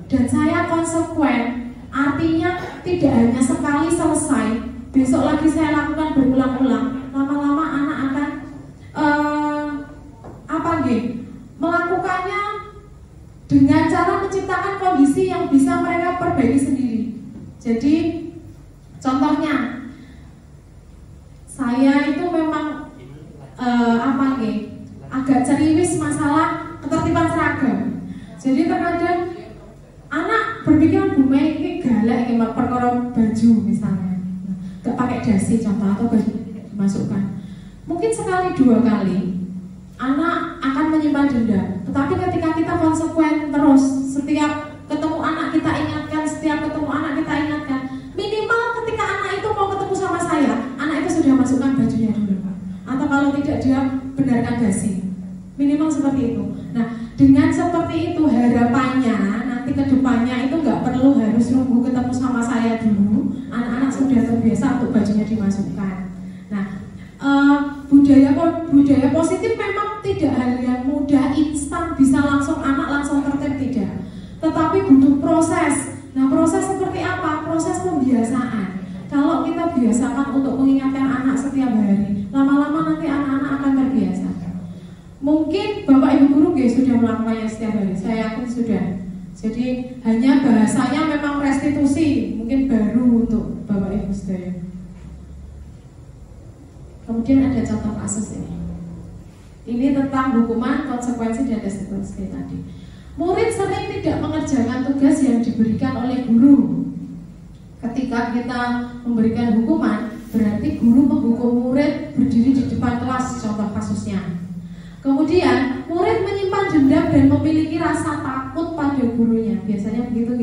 dan saya konsekuen, artinya tidak hanya sekali selesai, besok lagi saya lakukan berulang-ulang. Lama-lama anak akan melakukannya dengan cara menciptakan kondisi yang bisa mereka perbaiki sendiri. Jadi contohnya, saya itu memang agak ceriwis masalah ketertiban seragam. Jadi terkadang anak berpikiran Bu Mei ini galak ya perkara baju misalnya, gak pakai dasi contoh atau baju dimasukkan. Mungkin sekali 2 kali anak akan menyimpan dendam. Tetapi ketika kita konsekuen terus, setiap ketemu anak kita ingatkan, setiap ketemu anak kita ingatkan, minimal ketika anak itu mau ketemu sama saya, anak itu sudah masukkan bajunya dulu. Atau kalau tidak dia benarkan dasi. Minimal seperti itu. Nah, dengan seperti itu harapannya nanti kedepannya itu nggak perlu harus nunggu ketemu sama saya dulu. Anak-anak sudah terbiasa untuk bajunya dimasukkan. Nah, budaya positif memang tidak hal yang mudah instan bisa langsung anak langsung tertib, tidak. Tetapi butuh proses. Nah, proses seperti apa? Proses pembiasaan. Kalau kita biasakan untuk mengingatkan anak setiap hari, lama-lama nanti anak-anak akan terbiasa. Mungkin Bapak Ibu guru sudah melakukannya setiap hari, saya yakin sudah. Jadi hanya bahasanya memang restitusi, mungkin baru untuk Bapak Ibu sedaya. Kemudian ada contoh kasus ini. Ini tentang hukuman, konsekuensi, dan restitusi tadi. Murid sering tidak mengerjakan tugas yang diberikan oleh guru. Ketika kita memberikan hukuman, berarti guru menghukum murid berdiri di depan kelas, contoh kasusnya. Kemudian murid menyimpan dendam dan memiliki rasa takut pada gurunya. Biasanya begitu,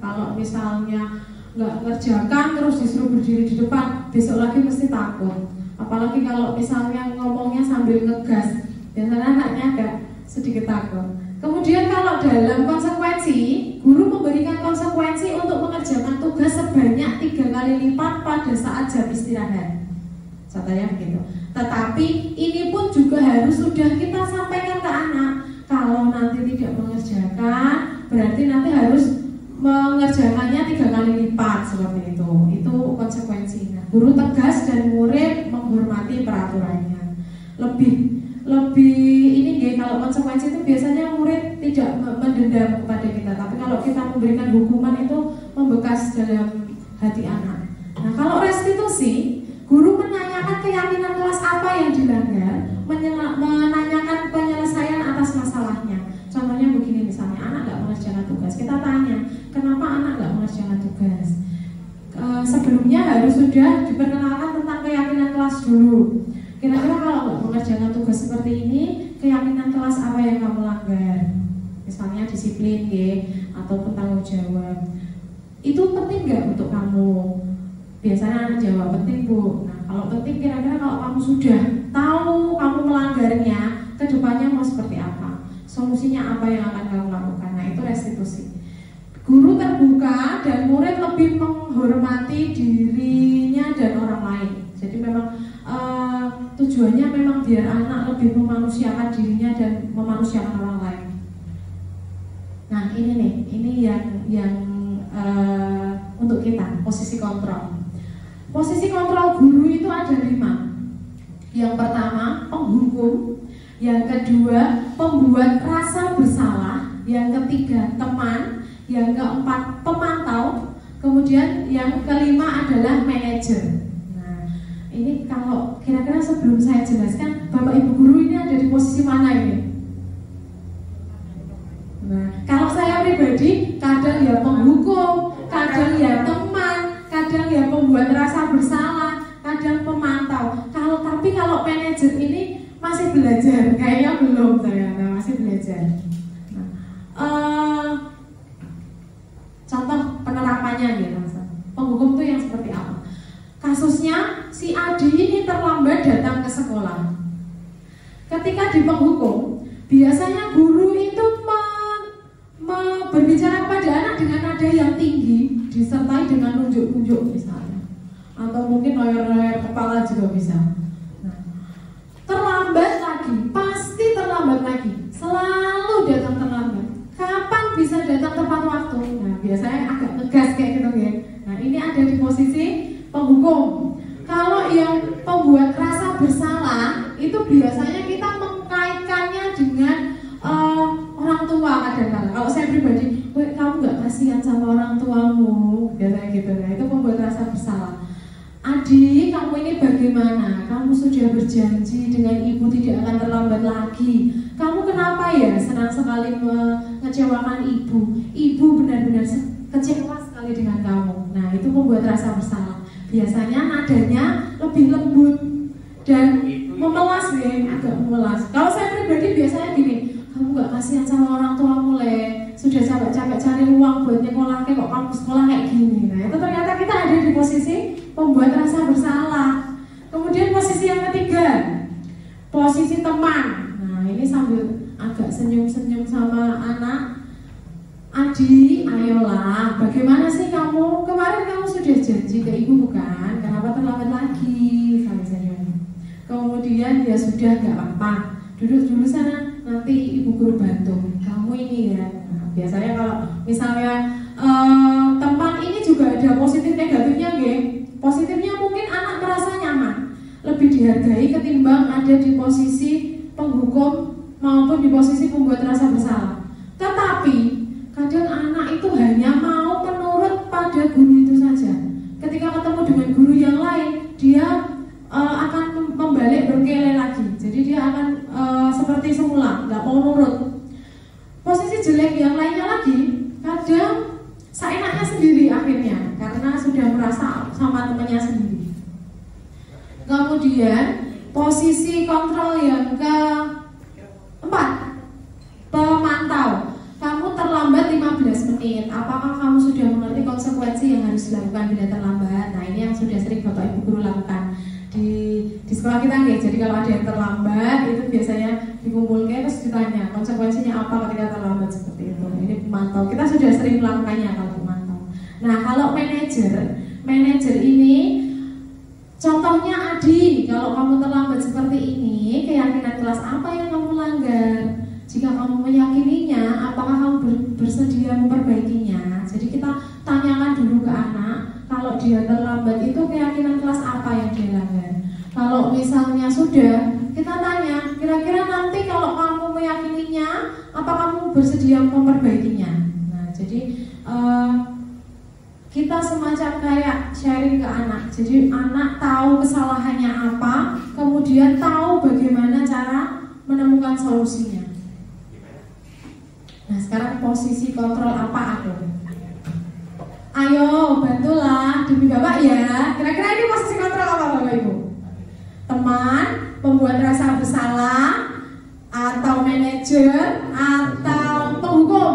kalau misalnya nggak ngerjakan terus disuruh berdiri di depan, besok lagi mesti takut. Apalagi kalau misalnya ngomongnya sambil ngegas, biasanya anaknya agak sedikit takut. Kemudian kalau dalam konsekuensi, guru memberikan konsekuensi untuk mengerjakan tugas sebanyak 3 kali lipat pada saat jam istirahat. Contohnya begitu. Tetapi ini pun juga harus sudah kita sampaikan ke anak. Kalau nanti tidak mengerjakan, berarti nanti harus mengerjakannya 3 kali lipat seperti itu. Itu konsekuensinya. Guru tegas dan murid menghormati peraturannya. Lebih ini kalau konsekuensi itu biasanya murid tidak mendendam kepada kita, tapi kalau kita memberikan hukuman itu membekas dalam hati anak. Nah, kalau restitusi, guru menanyakan keyakinan kelas apa yang dilanggar, menanyakan penyelesaian atas masalahnya. Contohnya begini, misalnya anak nggak mengerjakan tugas, kita tanya kenapa anak nggak mengerjakan tugas. Sebelumnya harus sudah diperkenalkan tentang keyakinan kelas dulu. Kira-kira kalau nggak mengerjakan tugas seperti ini, keyakinan kelas apa yang kamu langgar? Misalnya disiplin, ataupun tanggung jawab. Itu penting nggak untuk kamu? Biasanya anak jawab penting, Bu. Nah, kalau penting, kira-kira kalau kamu sudah tahu kamu melanggarnya, kedepannya mau seperti apa? Solusinya apa yang akan kamu lakukan? Nah, itu restitusi. Guru terbuka dan murid lebih menghormati dirinya dan orang lain. Jadi memang tujuannya memang biar anak lebih memanusiakan dirinya dan memanusiakan orang lain. Nah, ini yang untuk kita posisi kontrol. Posisi kontrol guru itu ada 5. Yang pertama penghukum, yang kedua pembuat rasa bersalah, yang ketiga teman, yang keempat pemantau, kemudian yang kelima adalah manajer. Ini kalau kira-kira sebelum saya jelaskan, Bapak Ibu guru ini ada di posisi mana ini? Nah, kalau saya pribadi, kadang ya penghukum, kadang ya teman, kadang ya pembuat rasa bersalah, kadang pemantau. Tapi kalau manajer ini masih belajar, kayaknya belum saya, masih belajar. Contoh penerapannya gitu, penghukum itu yang seperti apa? Kasusnya si Adi ini terlambat datang ke sekolah. Ketika di penghukum, biasanya guru itu berbicara kepada anak dengan nada yang tinggi, disertai dengan nunjuk-nunjuk misalnya, atau mungkin loyor-loyor kepala juga bisa. Nah, terlambat lagi, pasti terlambat lagi, selalu datang terlambat. Kapan bisa datang tepat waktu? Nah, biasanya agak ngegas kayak gitu ya. Nah, ini ada di posisi penghukum. Kalau yang pembuat rasa bersalah itu biasanya kita mengkaitkannya dengan orang tua kadang-kadang. Kalau saya pribadi, kamu nggak kasihan sama orang tuamu, biasanya gitu. Nah, itu pembuat rasa bersalah. Adik, kamu ini bagaimana? Kamu sudah berjanji dengan ibu tidak akan terlambat lagi. Kamu kenapa ya senang sekali mengecewakan ibu? Ibu benar-benar kecewa sekali dengan kamu. Nah, itu membuat rasa bersalah. Biasanya nadanya lebih lembut dan memelas agak memelas. Kalau saya pribadi biasanya gini, kamu gak kasihan sama orang tuamu sudah capek-capek cari uang buat nyekolah, kok kamu sekolah kayak gini. Nah, itu ternyata kita ada di posisi pembuat rasa bersalah. Kemudian posisi yang ketiga, posisi teman. Nah, ini sambil agak senyum-senyum sama anak. Adi, ayolah, bagaimana sih kamu? Kemarin kamu sudah janji ke ibu bukan? Kenapa terlambat lagi? Sambil senyum. Kemudian ya sudah, gak apa-apa, duduk dulu sana, nanti ibu guru bantu. Kamu ini ya. Nah, biasanya kalau misalnya teman ini juga ada positif negatifnya, Positifnya mungkin anak merasa nyaman, lebih dihargai ketimbang ada di posisi penghukum maupun di posisi pembuat rasa bersalah. Tetapi kadang anak itu hanya mau menurut pada guru itu saja. Ketika ketemu dengan guru yang lain, dia akan membalik berkele lagi. Jadi dia akan seperti semula, nggak mau nurut. Posisi jelek yang lainnya lagi, kadang seenaknya sendiri akhirnya, karena sudah sama temannya sendiri. Kemudian posisi kontrol yang keempat, pemantau. Kamu terlambat 15 menit. Apakah kamu sudah mengerti konsekuensi yang harus dilakukan bila terlambat? Nah, ini yang sudah sering Bapak Ibu guru lakukan di sekolah kita nggih. Jadi kalau ada yang terlambat itu biasanya dikumpulkan terus ditanya konsekuensinya apa ketika terlambat seperti itu. Ini pemantau. Kita sudah sering melakukannya kalau pemantau. Nah, kalau manajer ini contohnya Adi, kalau kamu terlambat seperti ini, keyakinan kelas apa yang kamu langgar? Jika kamu meyakininya, apakah kamu bersedia memperbaikinya? Jadi kita tanyakan dulu ke anak, kalau dia terlambat itu keyakinan kelas apa yang dia langgar. Kalau misalnya sudah, kita tanya, kira-kira nanti kalau kamu meyakininya, apa kamu bersedia memperbaikinya? Nah, jadi kita semacam kayak sharing ke anak. Jadi anak tahu kesalahannya apa, kemudian tahu bagaimana cara menemukan solusinya. Nah, sekarang posisi kontrol apa aku? Ayo, bantulah demi Bapak ya. Kira-kira ini posisi kontrol apa Bapak Ibu? Teman, pembuat rasa bersalah, atau manajer, atau penghukum?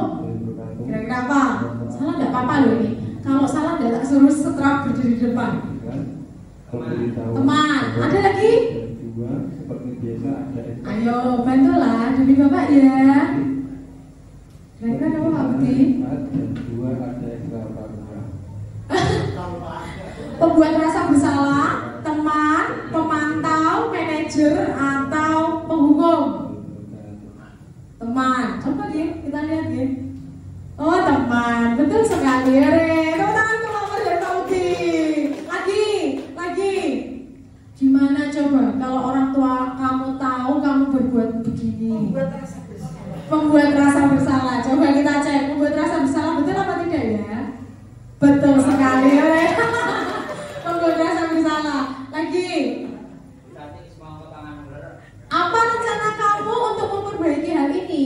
Kira-kira apa? Salah enggak apa-apa loh ini. Kalau salah enggak tak suruh setrap berdiri di depan. Teman, ada lagi? Ayo, bantulah demi Bapak ya. Kira-kira apa Pak Budi? Pembuat rasa bersalah, teman, pemantau, manajer, atau penghukum? Teman, coba ya, kita lihat ya. Oh teman, betul sekali ya Re. Tepuk tangan kelompok dari Pak Budi. Lagi. Gimana coba kalau orang tua kamu tahu kamu berbuat begini? Membuat rasa bersalah. Coba kita cek, membuat rasa bersalah betul apa tidak ya? Betul sekali ya. Membuat rasa bersalah. Lagi. Apa rencana kamu untuk memperbaiki hal ini?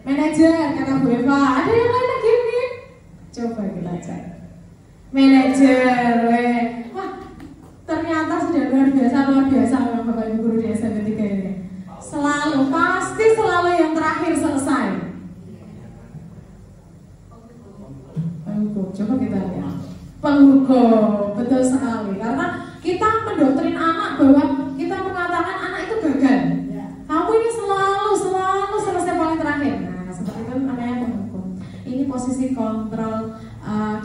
Manajer, kata Bu Eva. Ada yang lain lagi nih? Coba kita cek. Manajer, wah ternyata sudah luar biasa Bapak Ibu guru di SMP 3 ini. Pasti selalu yang terakhir selesai. Penghukum, coba kita lihat. Penghukum, betul sekali. Karena kita mendoktrin anak bahwa kita mengatakan anak itu gagal. Kamu ini selalu selesai paling terakhir. Nah, seperti itu namanya penghukum. Ini posisi kontrol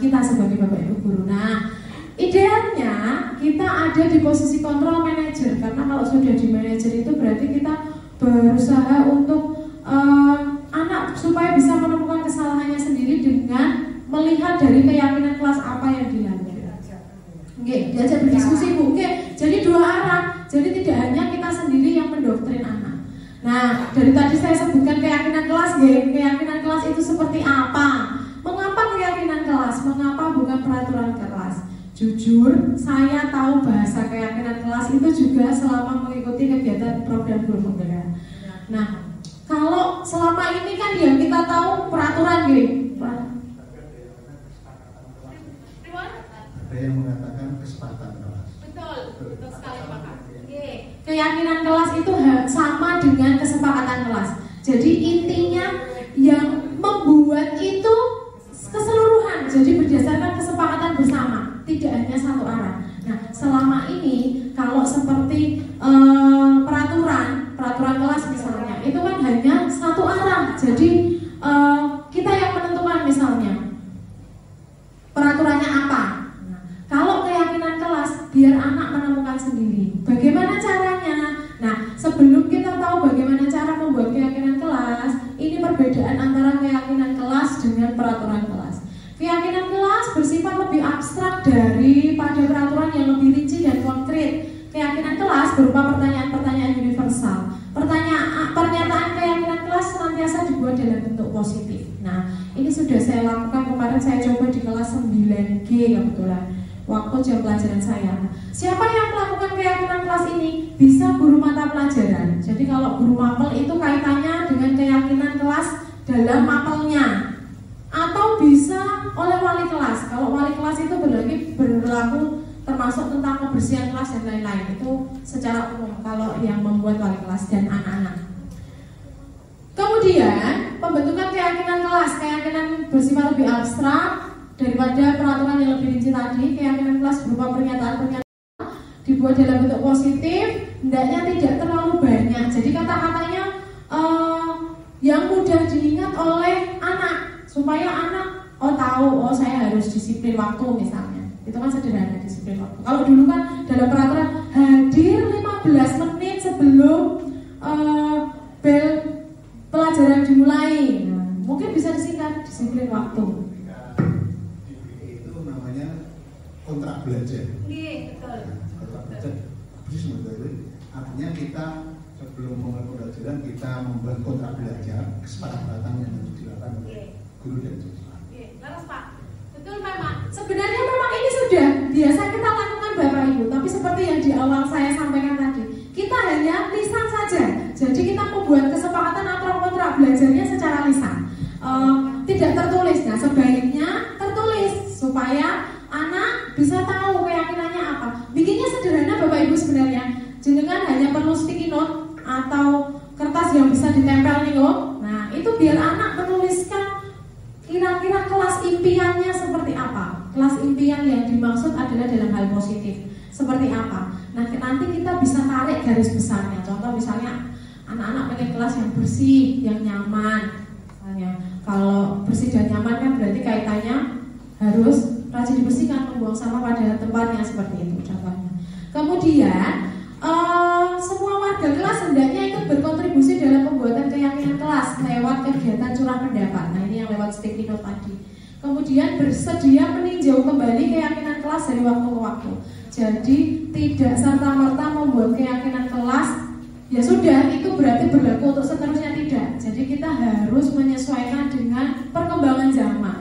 kita sebagai Bapak Ibu guru. Nah, idealnya kita ada di posisi kontrol manajer, karena kalau sudah di manajer itu berarti kita berusaha untuk anak supaya bisa menemukan kesalahannya sendiri dengan melihat dari keyakinan kelas apa yang dilanggar. Oke, diajak berdiskusi Bu. Oke, jadi dua arah. Jadi tidak hanya kita sendiri yang mendoktrin anak. Nah, dari tadi saya sebutkan keyakinan kelas, keyakinan kelas itu seperti apa? Mengapa keyakinan kelas? Mengapa bukan peraturan kelas? Jujur, saya tahu bahasa keyakinan kelas itu juga selama mengikuti kegiatan program guru penggerak. Nah, kalau selama ini kan yang kita tahu peraturan Ada yang mengatakan kesepakatan kelas. Betul sekali Pak. Keyakinan kelas itu sama dengan kesepakatan kelas. Jadi intinya yang membuat itu keseluruhan. Jadi berdasarkan kesepakatan bersama, tidak hanya satu arah. Nah, selama ini kalau seperti peraturan kelas misalnya, itu kan hanya satu arah. Jadi kita yang menentukan misalnya peraturannya apa. Nah, kalau keyakinan kelas, biar anak menemukan sendiri. Bagaimana caranya? Nah, sebelum kita tahu bagaimana cara membuat keyakinan kelas, ini perbedaan antara keyakinan kelas dengan peraturan kelas. Keyakinan kelas bersifat lebih abstrak daripada peraturan yang lebih rinci dan konkret. Keyakinan kelas berupa pertanyaan-pertanyaan universal. Pernyataan keyakinan kelas senantiasa dibuat dalam bentuk positif. Nah, ini sudah saya lakukan kemarin, saya coba di kelas 9G kebetulan waktu jam pelajaran saya. Siapa yang melakukan keyakinan kelas ini bisa guru mata pelajaran. Jadi kalau guru mapel itu kaitannya dengan keyakinan kelas dalam mapelnya, atau bisa oleh wali kelas. Kalau wali kelas itu berlaku termasuk tentang kebersihan kelas dan lain-lain. Itu secara umum kalau yang membuat wali kelas dan anak-anak. Kemudian pembentukan keyakinan kelas, keyakinan bersifat lebih abstrak daripada peraturan yang lebih rinci tadi. Keyakinan kelas berupa pernyataan-pernyataan dibuat dalam bentuk positif, hendaknya tidak terlalu banyak. Jadi kata-katanya yang mudah diingat oleh anak, supaya anak tahu, saya harus disiplin waktu misalnya. Itu kan sederhana, disiplin waktu. Kalau dulu kan dalam peraturan hadir 15 menit sebelum bel pelajaran dimulai. Nah, mungkin bisa disingkat disiplin waktu. Itu namanya kontrak belajar. Iya, betul. Kontrak belajar. Artinya kita sebelum memulai pembelajaran kita membuat kontrak belajar, kesepakatan yang harus dilakukan oleh guru dan siswa. Iya, laras Pak. Betul memang. Sebenarnya memang ini sudah biasa kita lakukan Bapak Ibu, tapi seperti yang di awal saya sampaikan tadi, kita hanya lisan saja. Jadi kita membuat kesepakatan atau kontrak belajarnya secara lisan, tidak tertulis. Nah, sebaiknya tertulis supaya anak bisa tahu keyakinannya apa. Bikinnya sederhana Bapak Ibu sebenarnya. Jenengan hanya perlu sticky note atau kertas yang bisa ditempel nih loh. Nah, itu biar anak menuliskan kira-kira kelas impiannya seperti apa. Kelas impian yang dimaksud adalah dalam hal positif seperti apa. Nah, nanti kita bisa tarik garis besarnya. Contoh misalnya anak-anak pengen kelas yang bersih, yang nyaman. Misalnya kalau bersih dan nyaman kan berarti kaitannya harus rajin dibersihkan, membuang sampah pada tempatnya, seperti itu contohnya. Kemudian semua warga kelas hendaknya ikut berkontribusi dalam pembuatan keyakinan kelas lewat kegiatan curah pendapat. Nah, ini yang lewat sticky note tadi. Kemudian bersedia meninjau kembali keyakinan kelas dari waktu ke waktu. Jadi tidak serta-merta membuat keyakinan kelas ya sudah itu berarti berlaku untuk seterusnya, tidak. Jadi kita harus menyesuaikan dengan perkembangan zaman.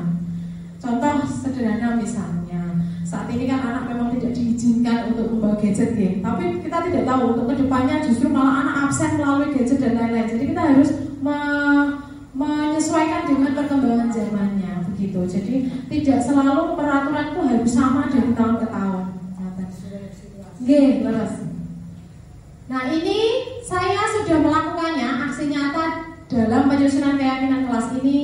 Contoh sederhana misalnya, saat ini kan anak memang tidak diizinkan untuk membawa gadget ya. Tapi kita tidak tahu untuk kedepannya justru malah anak absen melalui gadget dan lain-lain. Jadi kita harus menyesuaikan dengan perkembangan zamannya begitu. Jadi tidak selalu peraturan itu harus sama dari tahun ke tahun. Oke, terus. Nah, ini saya sudah melakukannya aksi nyata dalam penyusunan keyakinan kelas ini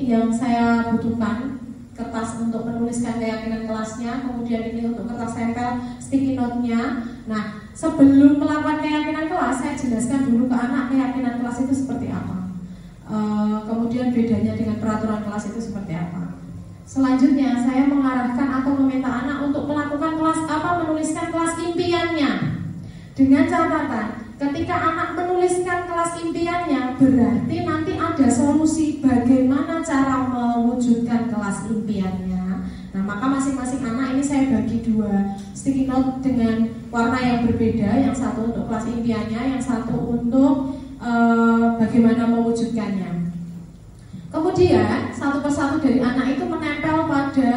yang saya butuhkan. Kertas untuk menuliskan keyakinan kelasnya, kemudian ini untuk kertas tempel sticky note-nya. Nah, sebelum melakukan keyakinan kelas, saya jelaskan dulu ke anak keyakinan kelas itu seperti apa. Kemudian bedanya dengan peraturan kelas itu seperti apa. Selanjutnya, saya mengarahkan atau meminta anak untuk melakukan menuliskan kelas impiannya. Dengan catatan, ketika anak menuliskan kelas impiannya, berarti nanti ada solusi bagaimana cara mewujudkan kelas impiannya. Nah, maka masing-masing anak ini saya bagi dua sticky note dengan warna yang berbeda. Yang satu untuk kelas impiannya, yang satu untuk bagaimana mewujudkannya. Kemudian satu persatu dari anak itu menempel pada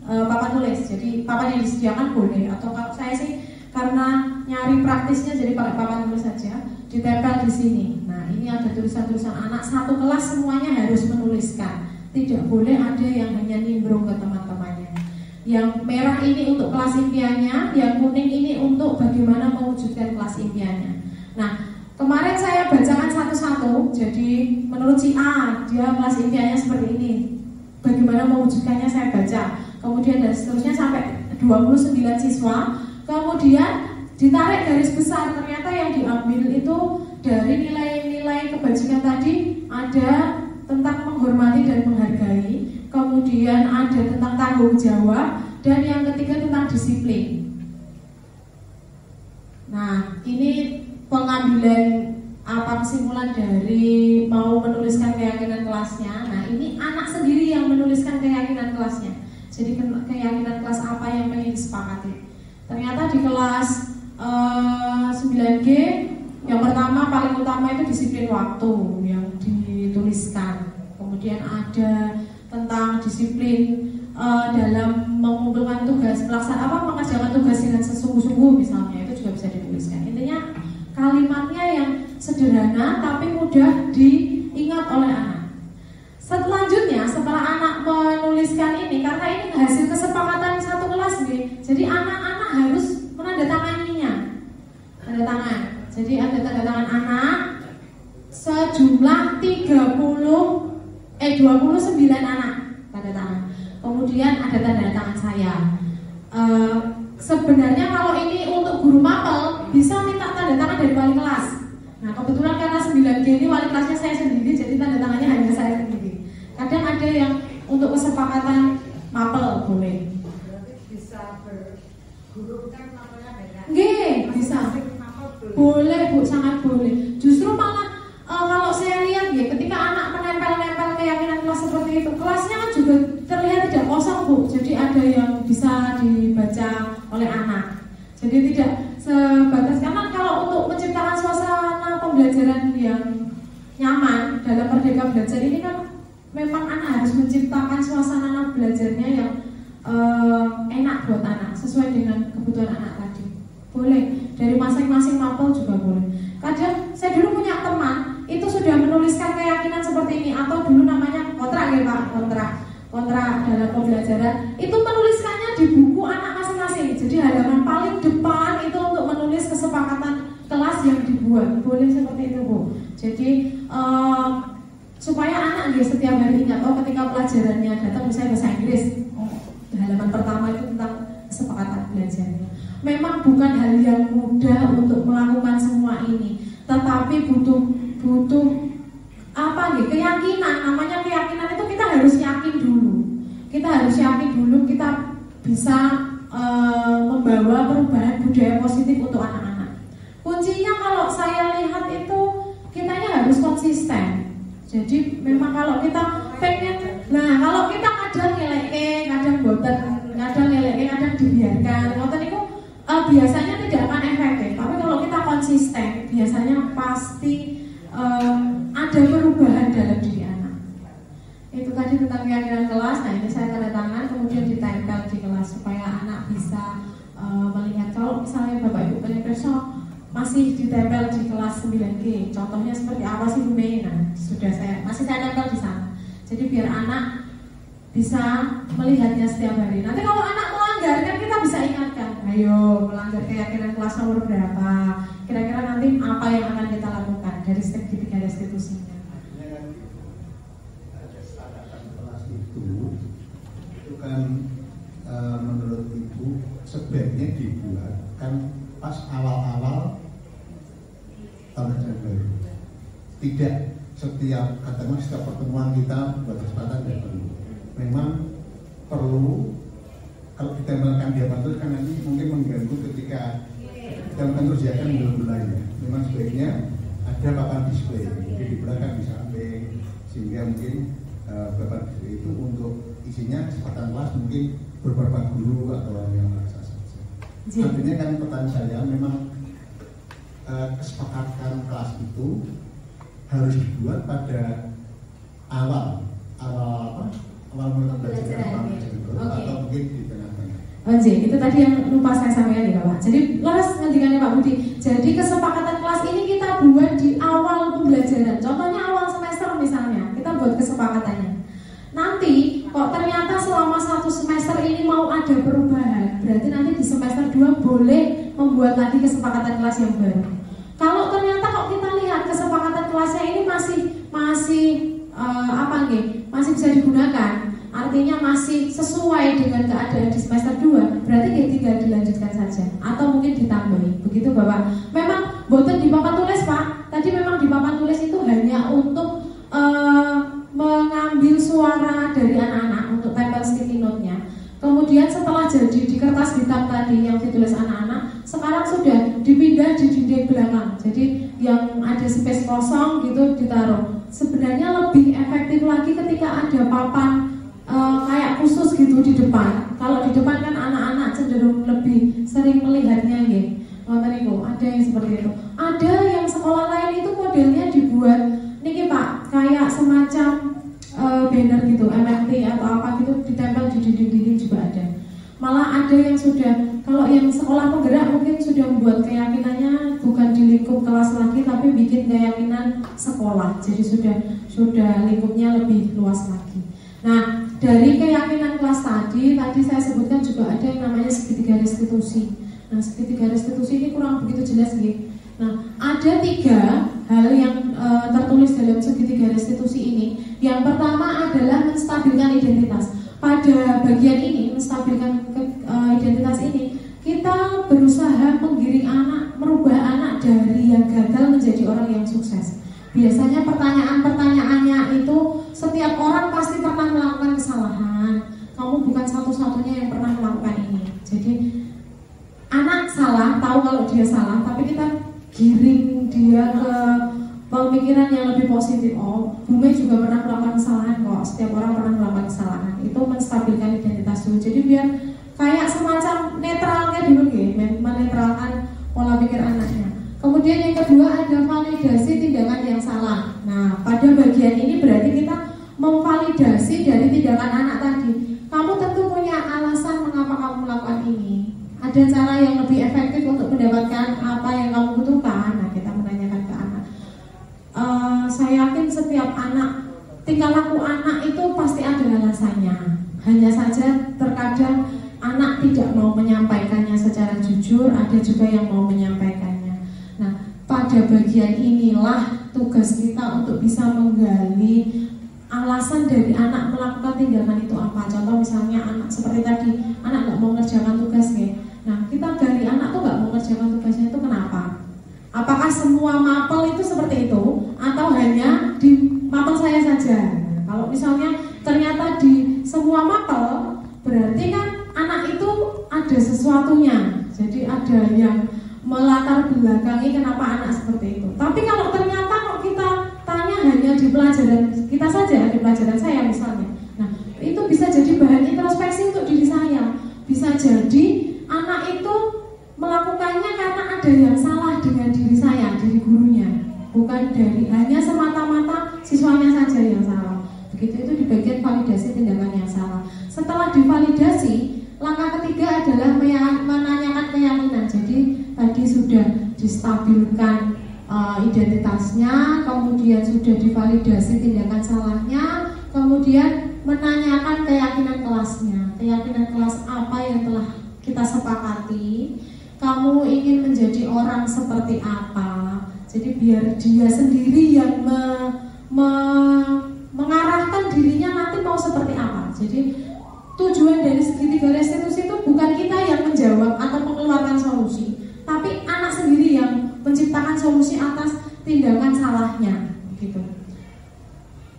papan tulis. Jadi papan yang disediakan boleh, atau kalau saya sih karena nyari praktisnya jadi pakai papan tulis saja, ditempel di sini. Nah, ini ada tulisan-tulisan anak, satu kelas semuanya harus menuliskan. Tidak boleh ada yang hanya nimbrung ke teman-temannya. Yang merah ini untuk kelas impiannya, yang kuning ini untuk bagaimana mewujudkan kelas impiannya. Nah, kemarin saya bacakan satu-satu. Jadi menurut si A, dia kelas impiannya seperti ini. Bagaimana mewujudkannya saya baca. Kemudian dan seterusnya sampai 29 siswa. Kemudian ditarik garis besar, ternyata yang diambil itu dari nilai-nilai kebajikan tadi ada tentang menghormati dan menghargai, kemudian ada tentang tanggung jawab, dan yang ketiga tentang disiplin. Nah, ini pengambilan kesimpulan dari mau menuliskan keyakinan kelasnya. Nah, ini anak sendiri yang menuliskan keyakinan kelasnya. Jadi keyakinan kelas apa yang ingin disepakati. Ternyata di kelas 9G yang pertama paling utama itu disiplin waktu yang dituliskan. Kemudian ada tentang disiplin dalam mengumpulkan tugas, mengerjakan tugas dengan sesungguh-sungguh misalnya, itu juga bisa dituliskan. Intinya kalimatnya yang sederhana tapi mudah diingat oleh anak. Selanjutnya setelah anak menuliskan ini, ini hasil kesepakatan satu kelas nih. Jadi anak-anak harus menandatanganinya. Tanda tangan. Jadi ada tanda tangan anak sejumlah 29 anak tanda tangan. Kemudian ada tanda tangan saya. Sebenarnya kalau ini untuk guru mapel bisa minta tanda tangan dari wali kelas. Nah kebetulan karena 9G ini wali kelasnya saya sendiri, jadi tanda tangannya hanya saya sendiri. Kadang ada yang untuk kesepakatan mapel boleh. Berarti bisa berguru kan mapelnya beda. Nggih, bisa. Boleh Bu, sangat boleh. Justru malah kalau saya lihat ya, ketika anak menempel-nempel keyakinan kelas seperti itu, kelasnya kan juga terlihat tidak kosong Bu. Jadi ada yang bisa dibaca oleh anak. Jadi tidak sebatas, karena kalau untuk menciptakan suasana pembelajaran yang nyaman dalam Merdeka Belajar ini kan memang anak harus menciptakan suasana belajarnya yang enak buat anak, sesuai dengan kebutuhan anak tadi. Boleh, dari masing-masing mapel juga boleh. Kadang saya dulu punya teman itu sudah menuliskan keyakinan seperti ini, atau dulu namanya kontrak ya Pak, kontrak dalam pembelajaran. Itu menuliskannya di buku anak masing-masing. Jadi halaman paling depan itu untuk menulis kesepakatan kelas yang dibuat. Boleh seperti itu Bu. Jadi supaya anak dia setiap hari ingat, oh ketika pelajarannya datang misalnya bahasa Inggris, halaman pertama itu tentang kesepakatan belajarnya. Memang bukan hal yang mudah untuk melakukan semua ini, tetapi butuh apa nih, keyakinan. Namanya keyakinan itu kita harus yakin dulu. Kita harus yakin dulu kita bisa membawa perubahan budaya positif untuk anak-anak. Kuncinya kalau saya lihat itu kitanya harus konsisten. Jadi memang kalau kita pengen, nah kalau kita kadang ngeleke, kadang boten, kadang ngeleke, kadang dibiarkan, ngoten itu biasanya tidak akan efektif. Tapi kalau kita konsisten, biasanya pasti ada perubahan dalam diri anak. Itu tadi tentang keyakinan kelas. Nah ini saya tanda tangan, kemudian ditempel di kelas supaya anak bisa melihat. Kalau misalnya Bapak Ibu pengen besok masih ditempel di kelas 9G, contohnya seperti apa sih Bu Mei? Nah, saya tempel di sana. Jadi biar anak bisa melihatnya setiap hari. Nanti kalau anak melanggar kan kita bisa ingatkan, ayo melanggar keyakinan kelas nomor berapa, kira-kira nanti apa yang akan kita lakukan dari segi 3 restitusinya. Kesepakatan kelas itu kan menurut Ibu sebaiknya dibuat kan pas awal-awal tahun ajaran baru. Tidak setiap pertemuan kita buat kesempatan tidak perlu. Memang perlu kalau ditempelkan di depan terus kan nanti mungkin mengganggu ketika ditempelkan terus dia akan mulai ya. Memang sebaiknya ada papan display, jadi di belakang di samping, sehingga mungkin papan display itu untuk isinya kesempatan kelas mungkin beberapa guru atau yang lain saja. Artinya kan pertanyaan saya memang kesepakatan kelas itu harus dibuat pada awal belajar atau mungkin di tengah-tengah. Itu tadi yang lupa saya sampaikan ya Bapak. Jadi leres ngendikannya Pak Budi. Jadi kesepakatan kelas ini kita buat di awal pembelajaran. Contohnya awal semester misalnya, kita buat kesepakatannya. Nanti kok ternyata selama 1 semester ini mau ada perubahan, berarti nanti di semester 2 boleh membuat lagi kesepakatan kelas yang baru. Kalau ternyata kok kita lihat kesepakatan kelasnya ini masih bisa digunakan, artinya masih sesuai dengan keadaan di semester 2, berarti ya tinggal dilanjutkan saja atau mungkin ditambahi. Begitu Bapak. Memang boten di papan tulis Pak. Tadi memang di papan tulis itu hanya untuk mengambil suara dari anak-anak untuk tempel sticky note-nya. Kemudian setelah jadi di kertas hitam tadi yang ditulis anak-anak, sekarang sudah dipindah di dinding belakang. Jadi yang ada space kosong gitu ditaruh. Sebenarnya lebih efektif lagi ketika ada papan kayak khusus gitu di depan. Kalau di depan kan anak-anak cenderung lebih sering melihatnya ya. Ada yang seperti itu. Ada yang sekolah lain itu modelnya dibuat niki Pak, kayak semacam banner gitu, MMT atau apa gitu ditempel di dinding-dinding juga ada. Malah ada yang sudah, kalau yang sekolah penggerak mungkin sudah membuat keyakinannya bukan di lingkup kelas lagi, tapi bikin keyakinan sekolah. Jadi sudah lingkupnya lebih luas lagi. Nah, dari keyakinan kelas tadi saya sebutkan juga ada yang namanya segitiga restitusi. Nah, segitiga restitusi ini kurang begitu jelas gitu. Nah, ada 3 hal yang tertulis dalam segitiga restitusi ini. Yang pertama adalah menstabilkan identitas. Pada bagian ini, menstabilkan identitas ini, kita berusaha menggiring anak, merubah anak dari yang gagal menjadi orang yang sukses. Biasanya pertanyaan-pertanyaannya itu, setiap orang pasti pernah melakukan kesalahan. Kamu bukan satu-satunya yang pernah melakukan ini. Jadi anak salah, tahu kalau dia salah, tapi kita giring dia ke pemikiran yang lebih positif. Oh, Bumi juga pernah melakukan kesalahan kok. Setiap orang pernah melakukan kesalahan. Itu menstabilkan identitas dulu. Jadi biar kayak semacam netralnya dulu gitu, menetralkan pola pikir anaknya. Kemudian yang kedua ada validasi tindakan yang salah. Nah, pada bagian ini berarti kita memvalidasi dari tindakan anak tadi. Kamu tentu punya alasan mengapa kamu melakukan ini. Ada cara yang lebih efektif untuk mendapatkan apa yang kamu butuhkan. Nah, kita menanyakan ke anak. Saya yakin setiap anak, tingkah laku anak itu pasti ada alasannya. Hanya saja terkadang anak tidak mau menyampaikannya secara jujur, ada juga yang mau menyampaikannya. Nah, pada bagian inilah tugas kita untuk bisa menggali alasan dari anak melakukan tindakan itu apa. Contoh misalnya anak seperti tadi, anak nggak mau mengerjakan tugasnya. Nah, kita gali anak tuh nggak mau mengerjakan tugasnya itu kenapa? Apakah semua mapel itu seperti itu atau hanya di mapel saya saja? Nah, kalau misalnya ternyata di semua mapel, berarti kan anak itu ada sesuatunya. Jadi ada yang melatar belakangi kenapa anak seperti itu. Tapi kalau ternyata kok kita tanya hanya di pelajaran kita saja, di pelajaran saya misalnya, nah itu bisa jadi bahan introspeksi untuk diri saya. Bisa jadi anak itu melakukannya karena ada yang salah dengan diri saya, diri gurunya, bukan dari hanya semata-mata siswanya saja yang salah. Begitu itu di bagian validasi tindakan yang salah. Setelah divalidasi, langkah ketiga adalah menanyakan keyakinan. Jadi tadi sudah distabilkan identitasnya, kemudian sudah divalidasi tindakan salahnya, kemudian menanyakan keyakinan kelasnya. Keyakinan kelas apa yang telah kita sepakati? Kamu ingin menjadi orang seperti apa? Jadi biar dia sendiri yang mengarahkan dirinya nanti mau seperti apa. Jadi tujuan dari segitiga restitusi itu bukan kita yang menjawab atau mengeluarkan solusi, tapi anak sendiri yang menciptakan solusi atas tindakan salahnya, gitu.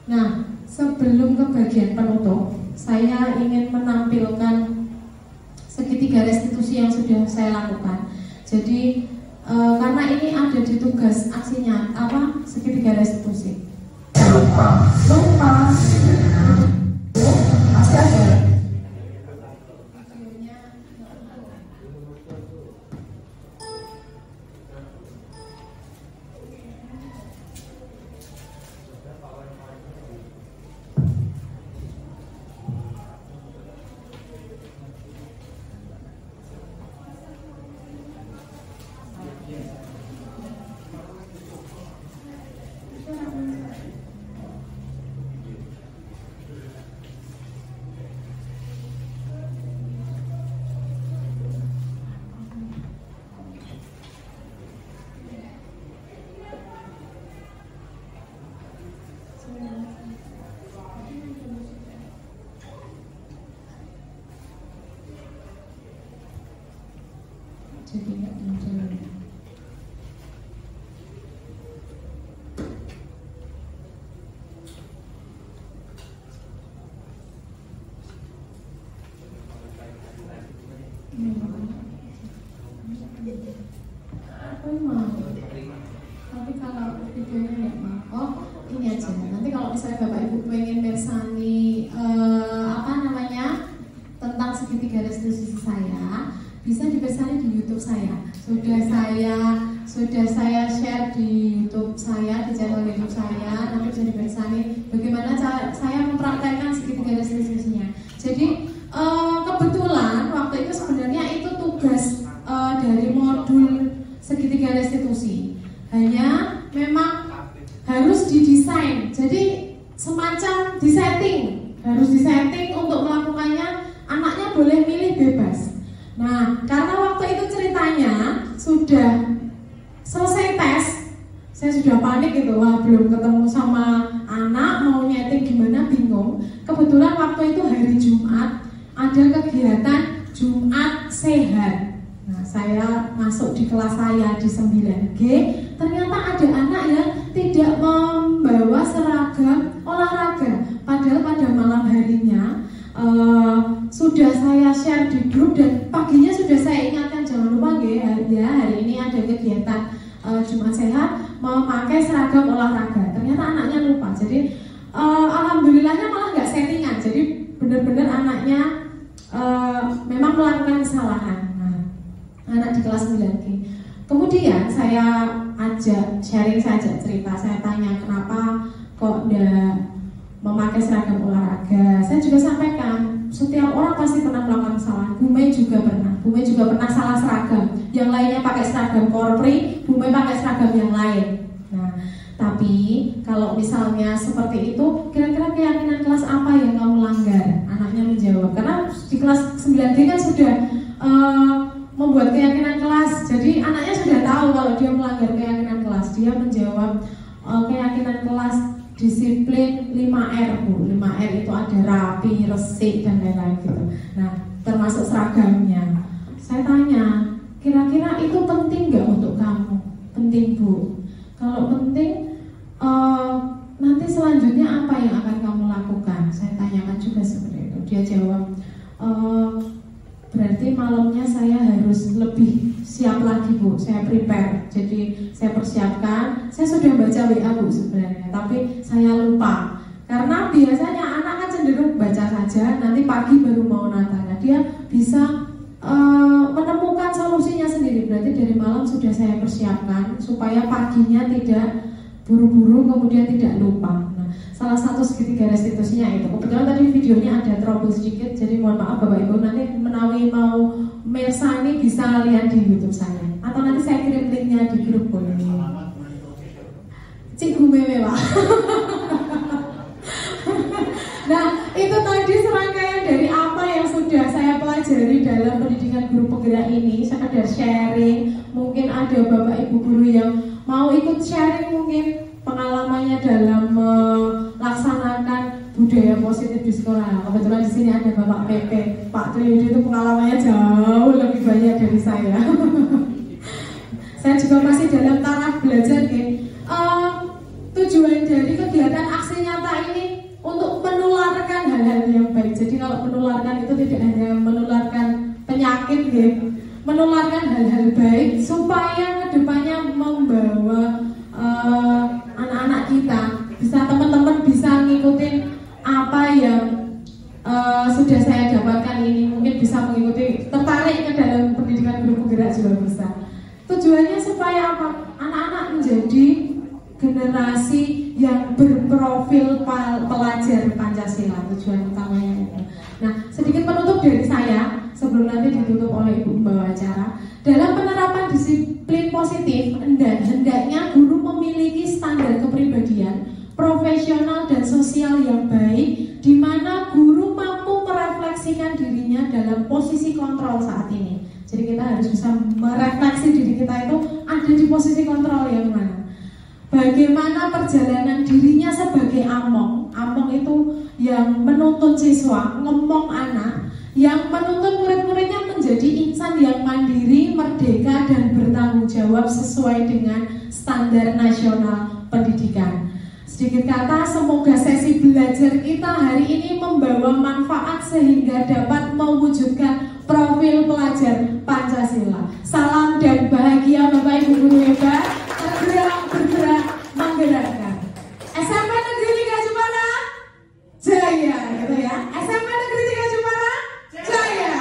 Nah, sebelum ke bagian penutup, saya ingin menampilkan segitiga restitusi yang sudah saya lakukan. Jadi karena ini ada di tugas aksinya apa segitiga restitusi. Lupa. Pasti ada. Jadi nggak muncul. Tapi kalau videonya nggak mau, oh ini aja. Nanti kalau misalnya Bapak Ibu pengen bersani tentang segitiga restitusi saya, bisa dipersani di YouTube saya. Sudah saya share di YouTube saya, di channel YouTube saya. Nanti bisa dipersani bagaimana cara saya mempraktekkan segitiga restitusinya. Jadi kebetulan waktu itu sebenarnya itu tugas dari modul segitiga restitusi. Hanya memang harus didesain. Jadi semacam disetting harus disetting untuk melakukannya. Anaknya boleh milih bebas. Nah, karena waktu itu ceritanya sudah selesai tes, saya sudah panik gitu, wah belum ketemu sama anak, mau nyeting gimana, bingung. Kebetulan waktu itu hari Jumat, ada kegiatan Jumat Sehat. Nah, saya masuk di kelas saya di 9G, ternyata ada anak yang tidak membawa seragam olahraga. Padahal pada malam harinya sudah saya share di grup dan paginya sudah saya ingatkan, jangan lupa ya hari ini ada kegiatan Jumat Sehat memakai seragam olahraga. Ternyata anaknya lupa. Jadi alhamdulillahnya malah nggak settingan. Jadi benar-benar anaknya memang melakukan kesalahan. Nah, anak di kelas 9G. Kemudian saya ajak sharing, saya ajak cerita, saya tanya kenapa kok nggak memakai seragam olahraga. Saya juga sampaikan, setiap orang pasti pernah melakukan kesalahan. Bu Mei juga pernah salah seragam. Yang lainnya pakai seragam korpri, Bu Mei pakai seragam yang lain. Nah, tapi kalau misalnya seperti itu, kira-kira keyakinan kelas apa yang kamu langgar? Anaknya menjawab, karena di kelas 9G kan sudah membuat keyakinan kelas. Jadi anaknya sudah tahu kalau dia melanggar keyakinan kelas. Dia menjawab keyakinan kelas disiplin 5R, Bu. 5R itu ada rapi, resik, dan lain-lain gitu. Nah, termasuk seragamnya. Saya tanya, kira-kira itu penting nggak untuk kamu? Penting, Bu. Kalau penting, nanti selanjutnya apa yang akan kamu lakukan? Saya tanyakan juga seperti itu. Dia jawab, berarti malamnya saya harus lebih siap lagi, Bu. Saya prepare, jadi saya persiapkan. Saya sudah baca WA, Bu, sebenarnya, tapi saya lupa. Karena biasanya anak kan cenderung baca saja, nanti pagi baru mau nata. Nah, dia bisa menemukan solusinya sendiri. Berarti dari malam sudah saya persiapkan supaya paginya tidak buru-buru, kemudian tidak lupa. Nah, salah satu segitiga restitusinya itu. Kebetulan tadi videonya ada trouble sedikit, jadi mohon maaf Bapak Ibu, nanti menawi mau mirsa ini bisa lihat di YouTube saya, atau nanti saya kirim linknya di grup boleh. Cikgu Mewe, Pak. Nah, itu tadi serangkaian dari apa yang sudah saya pelajari dalam pendidikan guru penggerak ini. Sekedar sharing, mungkin ada Bapak Ibu guru yang mau ikut sharing mungkin pengalamannya dalam melaksanakan budaya positif di sekolah. Kebetulan di sini ada Bapak PP, Pak Triyudi, itu pengalamannya jauh lebih banyak dari saya. Saya juga masih dalam taraf belajar nih. Tujuan dari kegiatan aksi nyata ini untuk menularkan hal-hal yang baik. Jadi kalau menularkan itu tidak hanya menularkan penyakit, menularkan hal-hal baik supaya kedepannya membawa anak-anak kita bisa, teman-teman bisa ngikutin apa yang sudah saya dapatkan ini. Mungkin bisa mengikuti, tertarik ke dalam pendidikan guru penggerak juga bisa. Tujuannya supaya apa? Anak-anak menjadi generasi yang berprofil pelajar Pancasila. Tujuan utamanya itu. Nah, sedikit penutup dari saya sebelum nanti ditutup oleh Ibu Pembawa acara. Dalam penerapan disiplin positif, hendaknya guru memiliki standar kepribadian, profesional dan sosial yang baik, di mana guru mampu merefleksikan dirinya dalam posisi kontrol saat ini. Jadi kita harus bisa merefleksi diri kita itu ada di posisi kontrol yang mana. Bagaimana perjalanan dirinya sebagai among. Among itu yang menuntun siswa, ngemong anak, yang menuntun murid-muridnya menjadi insan yang mandiri, merdeka, dan bertanggung jawab sesuai dengan standar nasional pendidikan. Sedikit kata, semoga sesi belajar kita hari ini membawa manfaat sehingga dapat mewujudkan profil pelajar Pancasila. Salam dan bahagia Bapak Ibu guru hebat, bergerak, menggerakkan. SMP Negeri 3 Jepara Jaya, gitu ya. SMP Negeri 3 Jepara Jaya.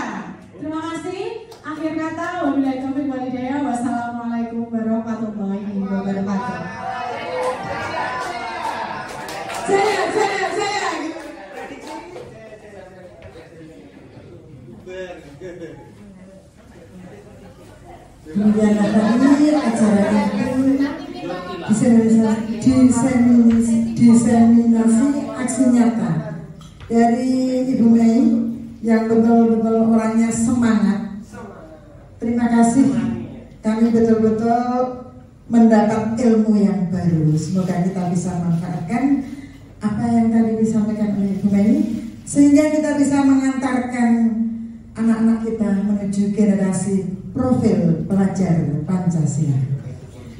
Terima kasih. Akhir kata, wabillahi taufiq wal hidayah. Wassalamualaikum warahmatullahi wabarakatuh. Jaya, jaya, jaya. Demikianlah tadi acara ini diseminasi aksi nyata dari Ibu Mei yang betul-betul orangnya semangat. Terima kasih, kami betul-betul mendapat ilmu yang baru. Semoga kita bisa manfaatkan apa yang tadi disampaikan oleh Ibu Mei, sehingga kita bisa mengantarkan anak-anak kita menuju generasi profil pelajar Pancasila.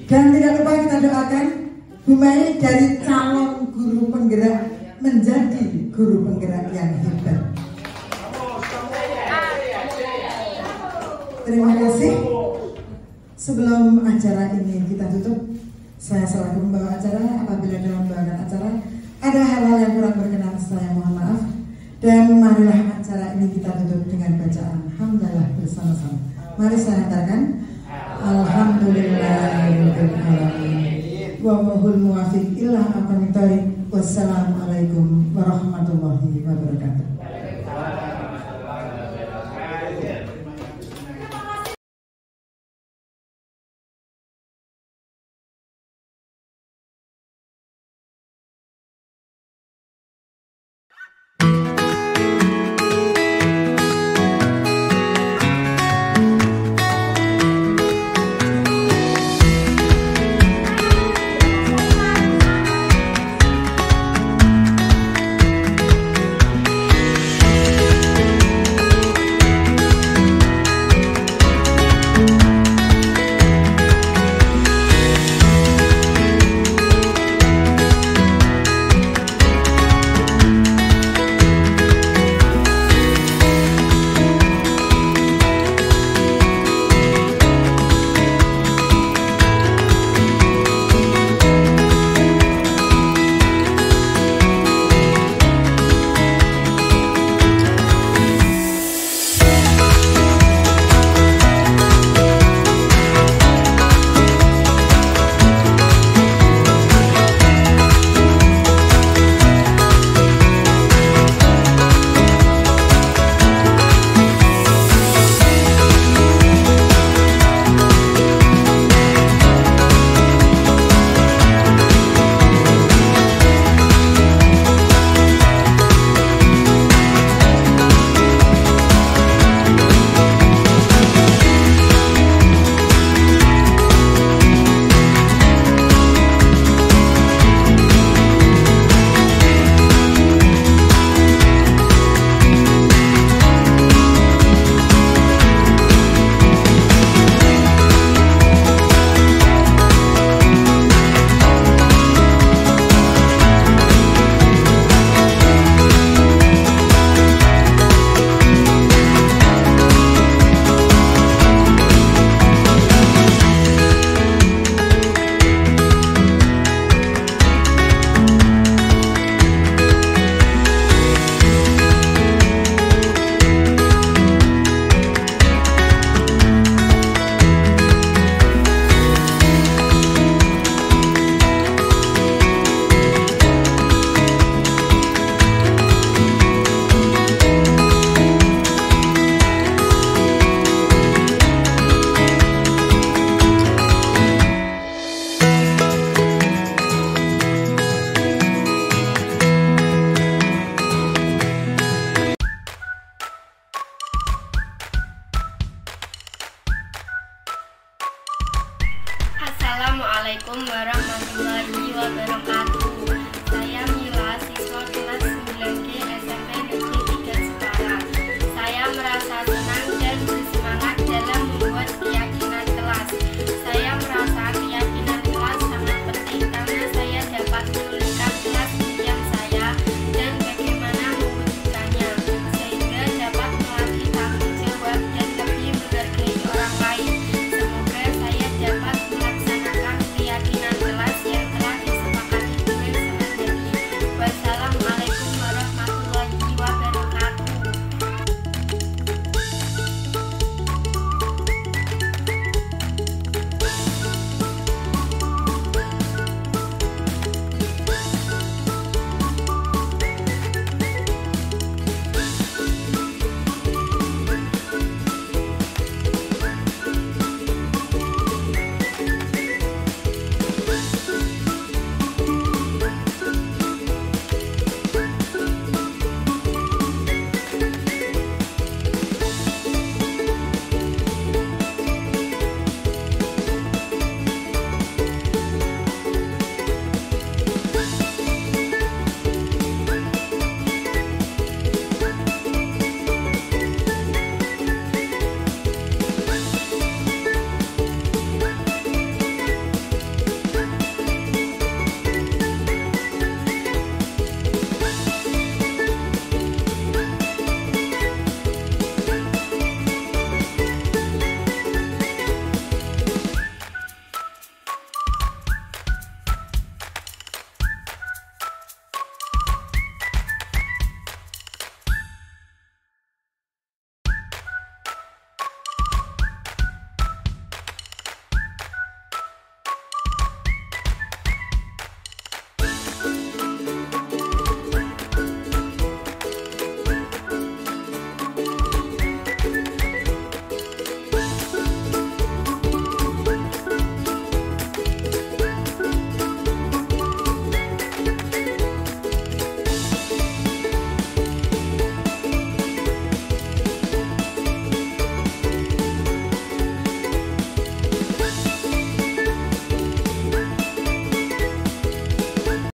Dan tidak lupa kita doakan Bu Mei dari calon guru penggerak menjadi guru penggerak yang hebat. Terima kasih. Sebelum acara ini kita tutup, saya selaku pembawa acara, apabila dalam membawakan acara ada hal-hal yang kurang berkenan, saya mohon maaf. Dan marilah acara ini kita tutup dengan bacaan hamdalah bersama-sama. Mari saya hantarkan Alhamdulillahirabbil alamin wa mahul muwafiq ila aqwamit thoriq. Wassalamualaikum warahmatullahi wabarakatuh. Assalamualaikum warahmatullahi wabarakatuh.